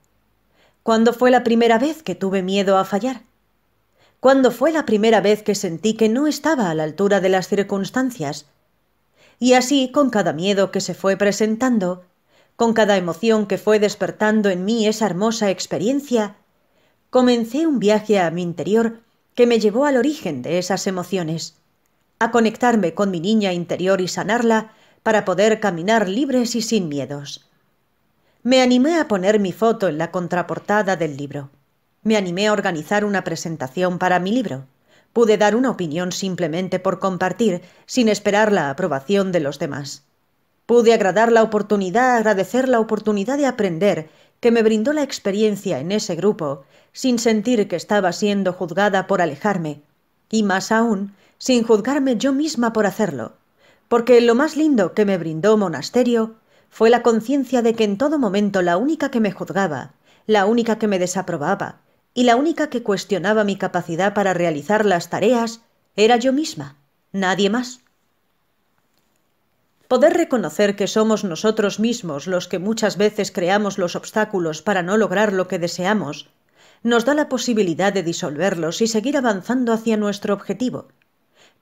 ¿Cuándo fue la primera vez que tuve miedo a fallar? ¿Cuándo fue la primera vez que sentí que no estaba a la altura de las circunstancias? Y así, con cada miedo que se fue presentando, con cada emoción que fue despertando en mí esa hermosa experiencia, comencé un viaje a mi interior que me llevó al origen de esas emociones, a conectarme con mi niña interior y sanarla para poder caminar libres y sin miedos. Me animé a poner mi foto en la contraportada del libro. Me animé a organizar una presentación para mi libro. Pude dar una opinión simplemente por compartir, sin esperar la aprobación de los demás. Pude agradecer la oportunidad de aprender que me brindó la experiencia en ese grupo, sin sentir que estaba siendo juzgada por alejarme, y más aún, sin juzgarme yo misma por hacerlo, porque lo más lindo que me brindó Monasterio fue la conciencia de que en todo momento la única que me juzgaba, la única que me desaprobaba y la única que cuestionaba mi capacidad para realizar las tareas era yo misma, nadie más. Poder reconocer que somos nosotros mismos los que muchas veces creamos los obstáculos para no lograr lo que deseamos, nos da la posibilidad de disolverlos y seguir avanzando hacia nuestro objetivo.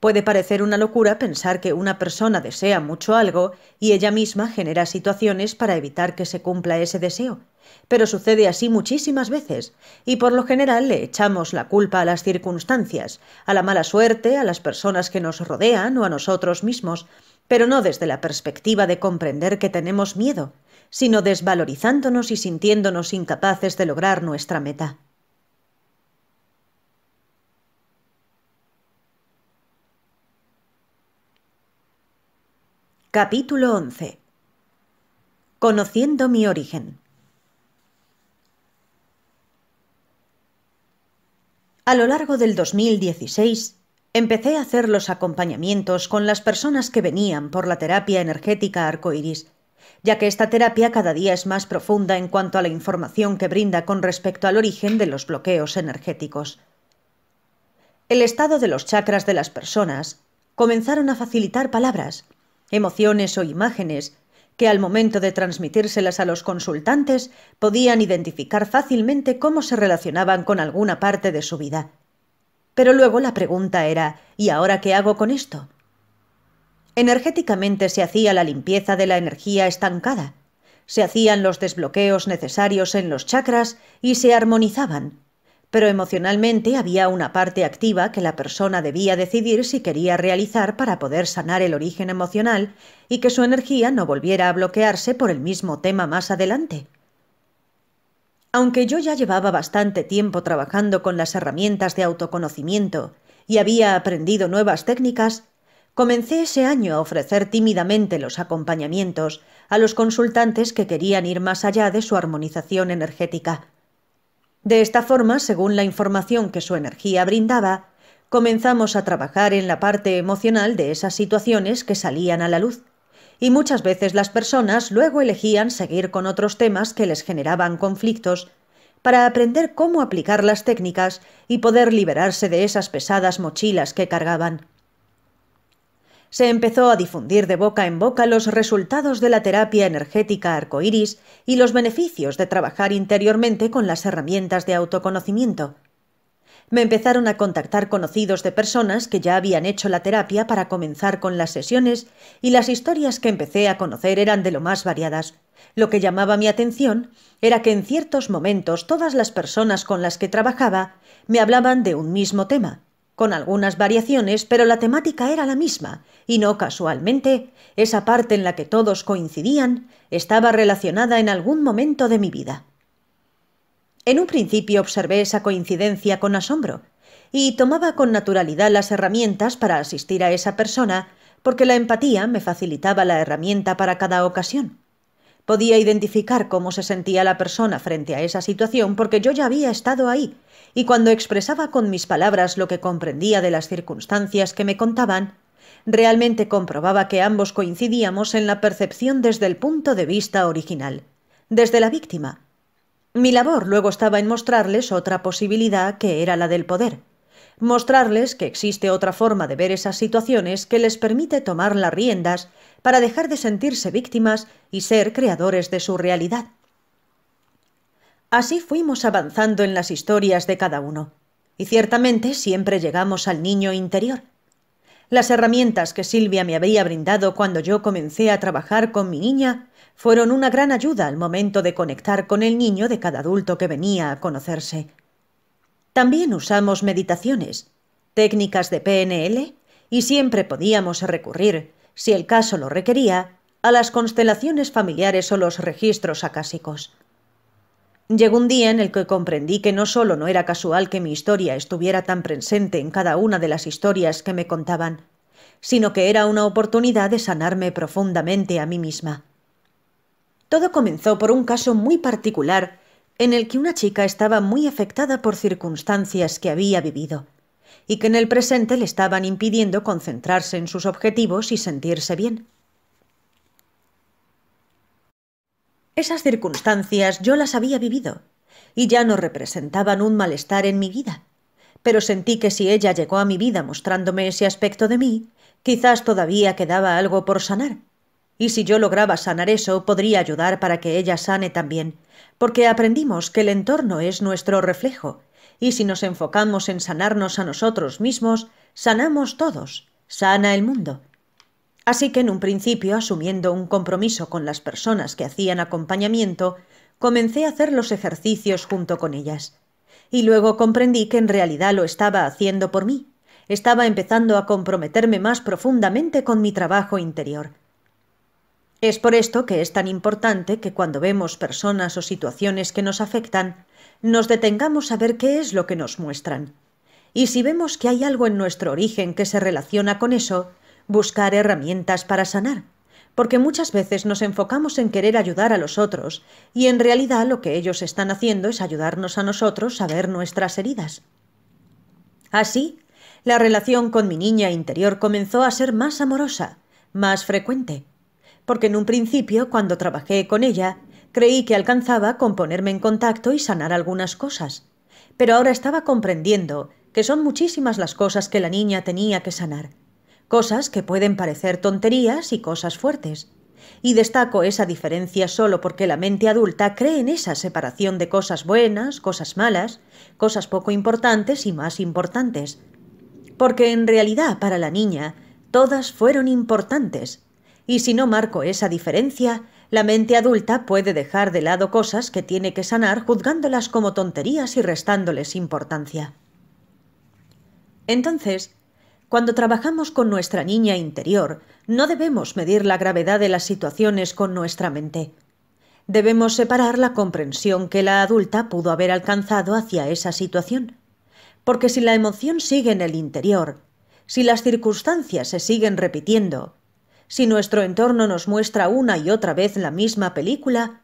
Puede parecer una locura pensar que una persona desea mucho algo y ella misma genera situaciones para evitar que se cumpla ese deseo, pero sucede así muchísimas veces, y por lo general le echamos la culpa a las circunstancias, a la mala suerte, a las personas que nos rodean o a nosotros mismos, pero no desde la perspectiva de comprender que tenemos miedo, sino desvalorizándonos y sintiéndonos incapaces de lograr nuestra meta. Capítulo 11. Conociendo mi origen. A lo largo del 2016, empecé a hacer los acompañamientos con las personas que venían por la terapia energética arcoíris, ya que esta terapia cada día es más profunda en cuanto a la información que brinda con respecto al origen de los bloqueos energéticos. El estado de los chakras de las personas comenzaron a facilitar palabras, emociones o imágenes que al momento de transmitírselas a los consultantes podían identificar fácilmente cómo se relacionaban con alguna parte de su vida. Pero luego la pregunta era, ¿y ahora qué hago con esto? Energéticamente se hacía la limpieza de la energía estancada, se hacían los desbloqueos necesarios en los chakras y se armonizaban, pero emocionalmente había una parte activa que la persona debía decidir si quería realizar para poder sanar el origen emocional y que su energía no volviera a bloquearse por el mismo tema más adelante. Aunque yo ya llevaba bastante tiempo trabajando con las herramientas de autoconocimiento y había aprendido nuevas técnicas, comencé ese año a ofrecer tímidamente los acompañamientos a los consultantes que querían ir más allá de su armonización energética. De esta forma, según la información que su energía brindaba, comenzamos a trabajar en la parte emocional de esas situaciones que salían a la luz, y muchas veces las personas luego elegían seguir con otros temas que les generaban conflictos para aprender cómo aplicar las técnicas y poder liberarse de esas pesadas mochilas que cargaban. Se empezó a difundir de boca en boca los resultados de la terapia energética arcoíris y los beneficios de trabajar interiormente con las herramientas de autoconocimiento. Me empezaron a contactar conocidos de personas que ya habían hecho la terapia para comenzar con las sesiones y las historias que empecé a conocer eran de lo más variadas. Lo que llamaba mi atención era que en ciertos momentos todas las personas con las que trabajaba me hablaban de un mismo tema, con algunas variaciones, pero la temática era la misma, y no casualmente, esa parte en la que todos coincidían estaba relacionada en algún momento de mi vida. En un principio observé esa coincidencia con asombro, y tomaba con naturalidad las herramientas para asistir a esa persona, porque la empatía me facilitaba la herramienta para cada ocasión. Podía identificar cómo se sentía la persona frente a esa situación porque yo ya había estado ahí, y cuando expresaba con mis palabras lo que comprendía de las circunstancias que me contaban, realmente comprobaba que ambos coincidíamos en la percepción desde el punto de vista original, desde la víctima. Mi labor luego estaba en mostrarles otra posibilidad que era la del poder, mostrarles que existe otra forma de ver esas situaciones que les permite tomar las riendas para dejar de sentirse víctimas y ser creadores de su realidad. Así fuimos avanzando en las historias de cada uno, y ciertamente siempre llegamos al niño interior. Las herramientas que Silvia me había brindado cuando yo comencé a trabajar con mi niña fueron una gran ayuda al momento de conectar con el niño de cada adulto que venía a conocerse. También usamos meditaciones, técnicas de PNL y siempre podíamos recurrir, si el caso lo requería, a las constelaciones familiares o los registros acásicos. Llegó un día en el que comprendí que no solo no era casual que mi historia estuviera tan presente en cada una de las historias que me contaban, sino que era una oportunidad de sanarme profundamente a mí misma. Todo comenzó por un caso muy particular en el que una chica estaba muy afectada por circunstancias que había vivido y que en el presente le estaban impidiendo concentrarse en sus objetivos y sentirse bien. Esas circunstancias yo las había vivido y ya no representaban un malestar en mi vida, pero sentí que si ella llegó a mi vida mostrándome ese aspecto de mí, quizás todavía quedaba algo por sanar. Y si yo lograba sanar eso, podría ayudar para que ella sane también, porque aprendimos que el entorno es nuestro reflejo, y si nos enfocamos en sanarnos a nosotros mismos, sanamos todos, sana el mundo. Así que en un principio, asumiendo un compromiso con las personas que hacían acompañamiento, comencé a hacer los ejercicios junto con ellas. Y luego comprendí que en realidad lo estaba haciendo por mí. Estaba empezando a comprometerme más profundamente con mi trabajo interior. Es por esto que es tan importante que cuando vemos personas o situaciones que nos afectan, nos detengamos a ver qué es lo que nos muestran. Y si vemos que hay algo en nuestro origen que se relaciona con eso, buscar herramientas para sanar, porque muchas veces nos enfocamos en querer ayudar a los otros y en realidad lo que ellos están haciendo es ayudarnos a nosotros a ver nuestras heridas. Así, la relación con mi niña interior comenzó a ser más amorosa, más frecuente, porque en un principio, cuando trabajé con ella, creí que alcanzaba con ponerme en contacto y sanar algunas cosas, pero ahora estaba comprendiendo que son muchísimas las cosas que la niña tenía que sanar. Cosas que pueden parecer tonterías y cosas fuertes. Y destaco esa diferencia solo porque la mente adulta cree en esa separación de cosas buenas, cosas malas, cosas poco importantes y más importantes. Porque en realidad para la niña todas fueron importantes. Y si no marco esa diferencia, la mente adulta puede dejar de lado cosas que tiene que sanar juzgándolas como tonterías y restándoles importancia. Entonces, cuando trabajamos con nuestra niña interior, no debemos medir la gravedad de las situaciones con nuestra mente. Debemos separar la comprensión que la adulta pudo haber alcanzado hacia esa situación. Porque si la emoción sigue en el interior, si las circunstancias se siguen repitiendo, si nuestro entorno nos muestra una y otra vez la misma película,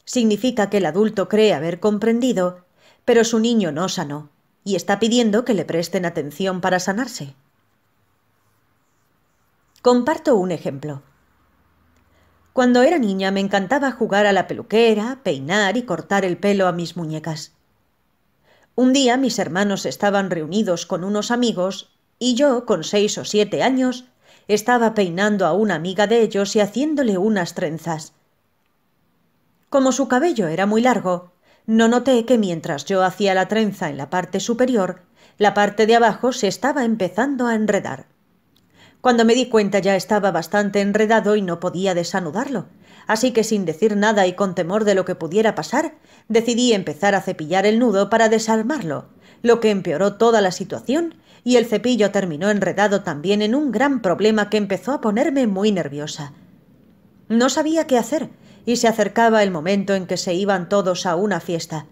significa que el adulto cree haber comprendido, pero su niño no sanó, y está pidiendo que le presten atención para sanarse. Comparto un ejemplo. Cuando era niña me encantaba jugar a la peluquera, peinar y cortar el pelo a mis muñecas. Un día mis hermanos estaban reunidos con unos amigos y yo, con 6 o 7 años, estaba peinando a una amiga de ellos y haciéndole unas trenzas. Como su cabello era muy largo, no noté que mientras yo hacía la trenza en la parte superior, la parte de abajo se estaba empezando a enredar. Cuando me di cuenta ya estaba bastante enredado y no podía desanudarlo, así que sin decir nada y con temor de lo que pudiera pasar, decidí empezar a cepillar el nudo para desarmarlo, lo que empeoró toda la situación y el cepillo terminó enredado también en un gran problema que empezó a ponerme muy nerviosa. No sabía qué hacer y se acercaba el momento en que se iban todos a una fiesta,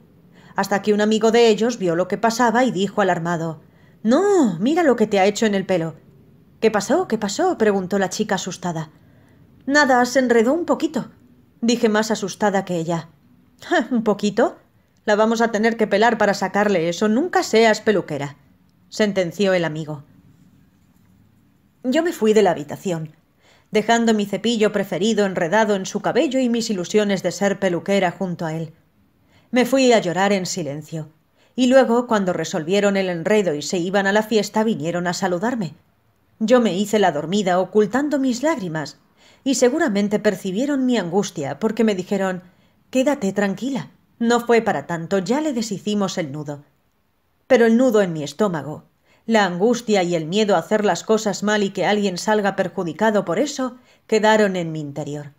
hasta que un amigo de ellos vio lo que pasaba y dijo alarmado: «¡No! ¡Mira lo que te ha hecho en el pelo!». «¿Qué pasó? ¿Qué pasó?», preguntó la chica asustada. «Nada, se enredó un poquito», dije más asustada que ella. «¿Un poquito? La vamos a tener que pelar para sacarle eso. Nunca seas peluquera», sentenció el amigo. Yo me fui de la habitación, dejando mi cepillo preferido enredado en su cabello y mis ilusiones de ser peluquera junto a él. Me fui a llorar en silencio, y luego, cuando resolvieron el enredo y se iban a la fiesta, vinieron a saludarme. Yo me hice la dormida ocultando mis lágrimas, y seguramente percibieron mi angustia porque me dijeron: «Quédate tranquila, no fue para tanto, ya le deshicimos el nudo». Pero el nudo en mi estómago, la angustia y el miedo a hacer las cosas mal y que alguien salga perjudicado por eso, quedaron en mi interior.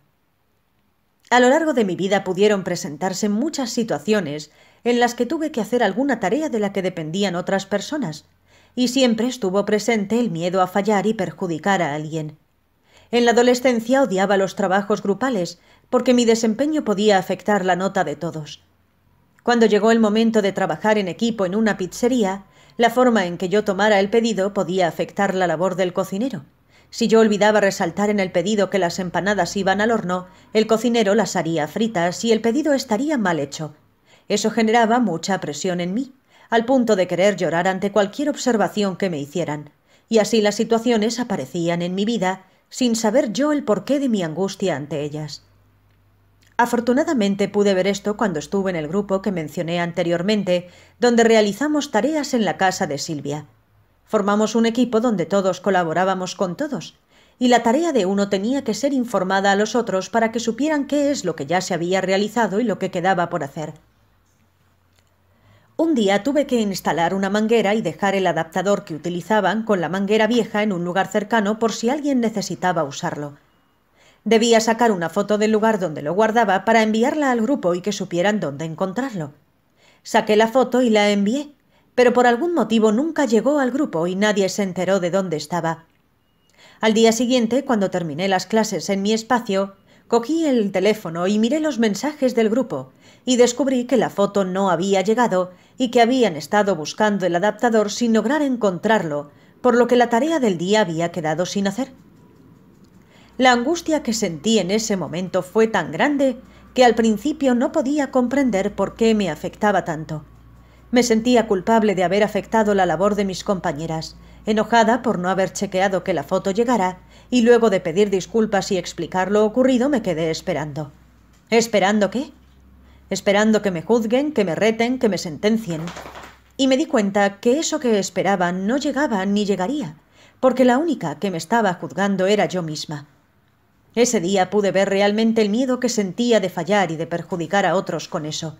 A lo largo de mi vida pudieron presentarse muchas situaciones en las que tuve que hacer alguna tarea de la que dependían otras personas, y siempre estuvo presente el miedo a fallar y perjudicar a alguien. En la adolescencia odiaba los trabajos grupales porque mi desempeño podía afectar la nota de todos. Cuando llegó el momento de trabajar en equipo en una pizzería, la forma en que yo tomara el pedido podía afectar la labor del cocinero. Si yo olvidaba resaltar en el pedido que las empanadas iban al horno, el cocinero las haría fritas y el pedido estaría mal hecho. Eso generaba mucha presión en mí, al punto de querer llorar ante cualquier observación que me hicieran, y así las situaciones aparecían en mi vida sin saber yo el porqué de mi angustia ante ellas. Afortunadamente pude ver esto cuando estuve en el grupo que mencioné anteriormente, donde realizamos tareas en la casa de Silvia. Formamos un equipo donde todos colaborábamos con todos, y la tarea de uno tenía que ser informada a los otros para que supieran qué es lo que ya se había realizado y lo que quedaba por hacer. Un día tuve que instalar una manguera y dejar el adaptador que utilizaban con la manguera vieja en un lugar cercano por si alguien necesitaba usarlo. Debía sacar una foto del lugar donde lo guardaba para enviarla al grupo y que supieran dónde encontrarlo. Saqué la foto y la envié, pero por algún motivo nunca llegó al grupo y nadie se enteró de dónde estaba. Al día siguiente, cuando terminé las clases en mi espacio, cogí el teléfono y miré los mensajes del grupo y descubrí que la foto no había llegado y que habían estado buscando el adaptador sin lograr encontrarlo, por lo que la tarea del día había quedado sin hacer. La angustia que sentí en ese momento fue tan grande que al principio no podía comprender por qué me afectaba tanto. Me sentía culpable de haber afectado la labor de mis compañeras, enojada por no haber chequeado que la foto llegara, y luego de pedir disculpas y explicar lo ocurrido me quedé esperando. ¿Esperando qué? Esperando que me juzguen, que me reten, que me sentencien. Y me di cuenta que eso que esperaba no llegaba ni llegaría, porque la única que me estaba juzgando era yo misma. Ese día pude ver realmente el miedo que sentía de fallar y de perjudicar a otros con eso.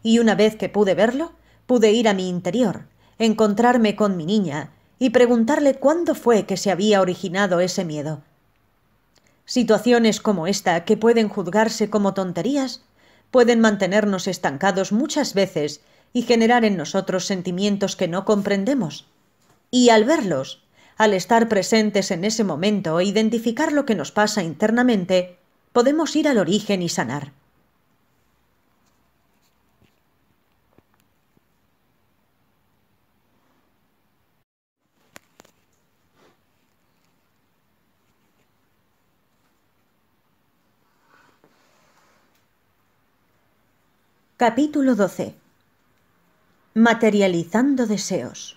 Y una vez que pude verlo, pude ir a mi interior, encontrarme con mi niña y preguntarle cuándo fue que se había originado ese miedo. Situaciones como esta, que pueden juzgarse como tonterías, pueden mantenernos estancados muchas veces y generar en nosotros sentimientos que no comprendemos. Y al verlos, al estar presentes en ese momento e identificar lo que nos pasa internamente, podemos ir al origen y sanar. Capítulo 12. Materializando deseos.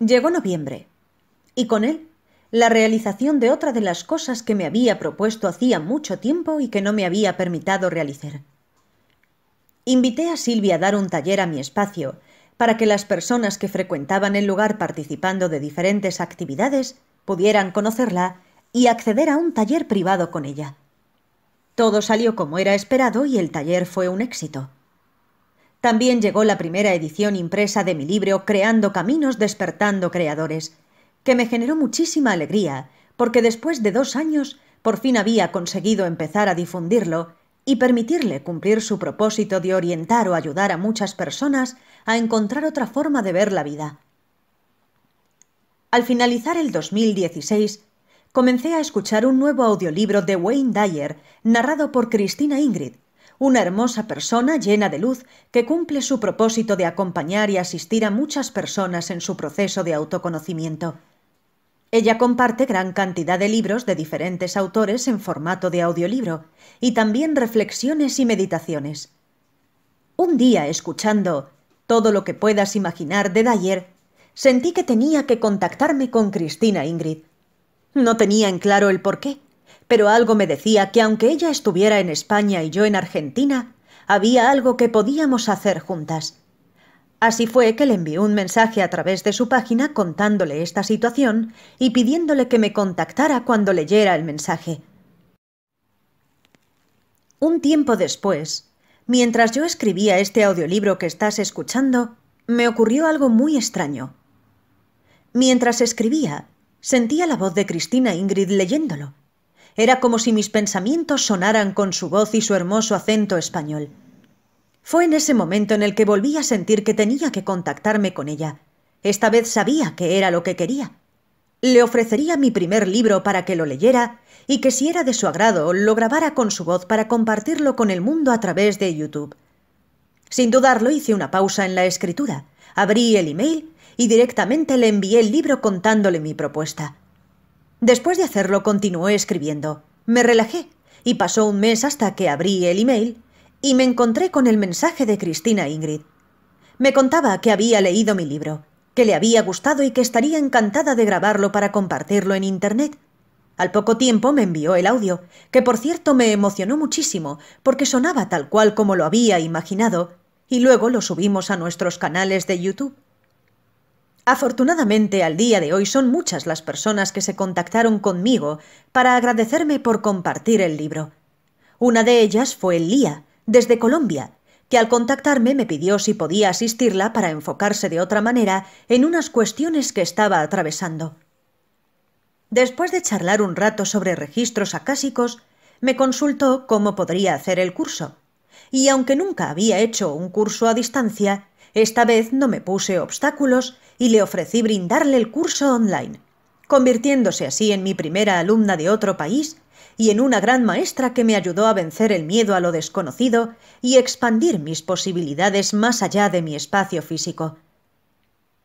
Llegó noviembre, y con él la realización de otra de las cosas que me había propuesto hacía mucho tiempo y que no me había permitido realizar. Invité a Silvia a dar un taller a mi espacio para que las personas que frecuentaban el lugar participando de diferentes actividades pudieran conocerla y acceder a un taller privado con ella. Todo salió como era esperado y el taller fue un éxito. También llegó la primera edición impresa de mi libro Creando Caminos, Despertando Creadores, que me generó muchísima alegría, porque después de 2 años por fin había conseguido empezar a difundirlo y permitirle cumplir su propósito de orientar o ayudar a muchas personas a encontrar otra forma de ver la vida. Al finalizar el 2016, comencé a escuchar un nuevo audiolibro de Wayne Dyer, narrado por Christina Ingrid, una hermosa persona llena de luz que cumple su propósito de acompañar y asistir a muchas personas en su proceso de autoconocimiento. Ella comparte gran cantidad de libros de diferentes autores en formato de audiolibro y también reflexiones y meditaciones. Un día, escuchando Todo lo que puedas imaginar de Dyer, sentí que tenía que contactarme con Christina Ingrid. No tenía en claro el porqué, pero algo me decía que aunque ella estuviera en España y yo en Argentina, Había algo que podíamos hacer juntas. Así fue que le envié un mensaje a través de su página contándole esta situación y pidiéndole que me contactara cuando leyera el mensaje. Un tiempo después, mientras yo escribía este audiolibro que estás escuchando, me ocurrió algo muy extraño. Mientras escribía, sentía la voz de Cristina Ingrid leyéndolo. Era como si mis pensamientos sonaran con su voz y su hermoso acento español. Fue en ese momento en el que volví a sentir que tenía que contactarme con ella. Esta vez sabía que era lo que quería. Le ofrecería mi primer libro para que lo leyera y que si era de su agrado lo grabara con su voz para compartirlo con el mundo a través de YouTube. Sin dudarlo hice una pausa en la escritura, abrí el email y directamente le envié el libro contándole mi propuesta. Después de hacerlo continué escribiendo. Me relajé y pasó un mes hasta que abrí el email y me encontré con el mensaje de Cristina Ingrid. Me contaba que había leído mi libro, que le había gustado y que estaría encantada de grabarlo para compartirlo en Internet. Al poco tiempo me envió el audio, que por cierto me emocionó muchísimo porque sonaba tal cual como lo había imaginado, y luego lo subimos a nuestros canales de YouTube. Afortunadamente, al día de hoy son muchas las personas que se contactaron conmigo para agradecerme por compartir el libro. Una de ellas fue Lía, desde Colombia, que al contactarme me pidió si podía asistirla para enfocarse de otra manera en unas cuestiones que estaba atravesando. Después de charlar un rato sobre registros acásicos, me consultó cómo podría hacer el curso. Y aunque nunca había hecho un curso a distancia, esta vez no me puse obstáculos y le ofrecí brindarle el curso online, convirtiéndose así en mi primera alumna de otro país y en una gran maestra que me ayudó a vencer el miedo a lo desconocido y expandir mis posibilidades más allá de mi espacio físico.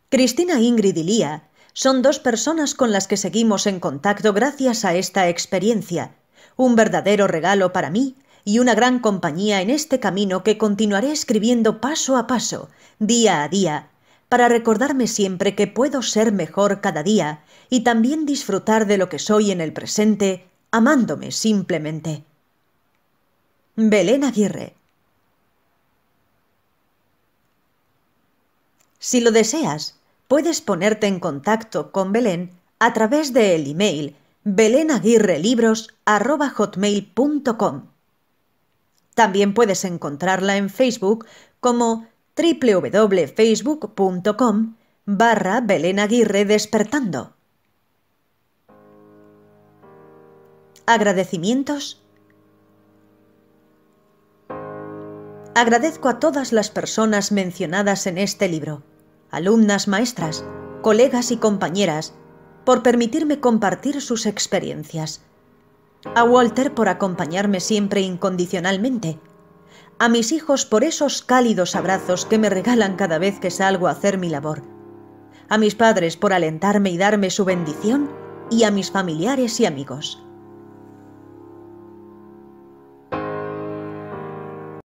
Cristina Ingrid y Lía son dos personas con las que seguimos en contacto gracias a esta experiencia, un verdadero regalo para mí y una gran compañía en este camino que continuaré escribiendo paso a paso, día a día, para recordarme siempre que puedo ser mejor cada día y también disfrutar de lo que soy en el presente, amándome simplemente. Belén Aguirre. Si lo deseas, puedes ponerte en contacto con Belén a través del email belenaguirrelibros@hotmail.com. También puedes encontrarla en Facebook como www.facebook.com/Belén Aguirre Despertando. ¿Agradecimientos? Agradezco a todas las personas mencionadas en este libro, alumnas, maestras, colegas y compañeras, por permitirme compartir sus experiencias. A Walter por acompañarme siempre incondicionalmente. A mis hijos por esos cálidos abrazos que me regalan cada vez que salgo a hacer mi labor. A mis padres por alentarme y darme su bendición, y a mis familiares y amigos.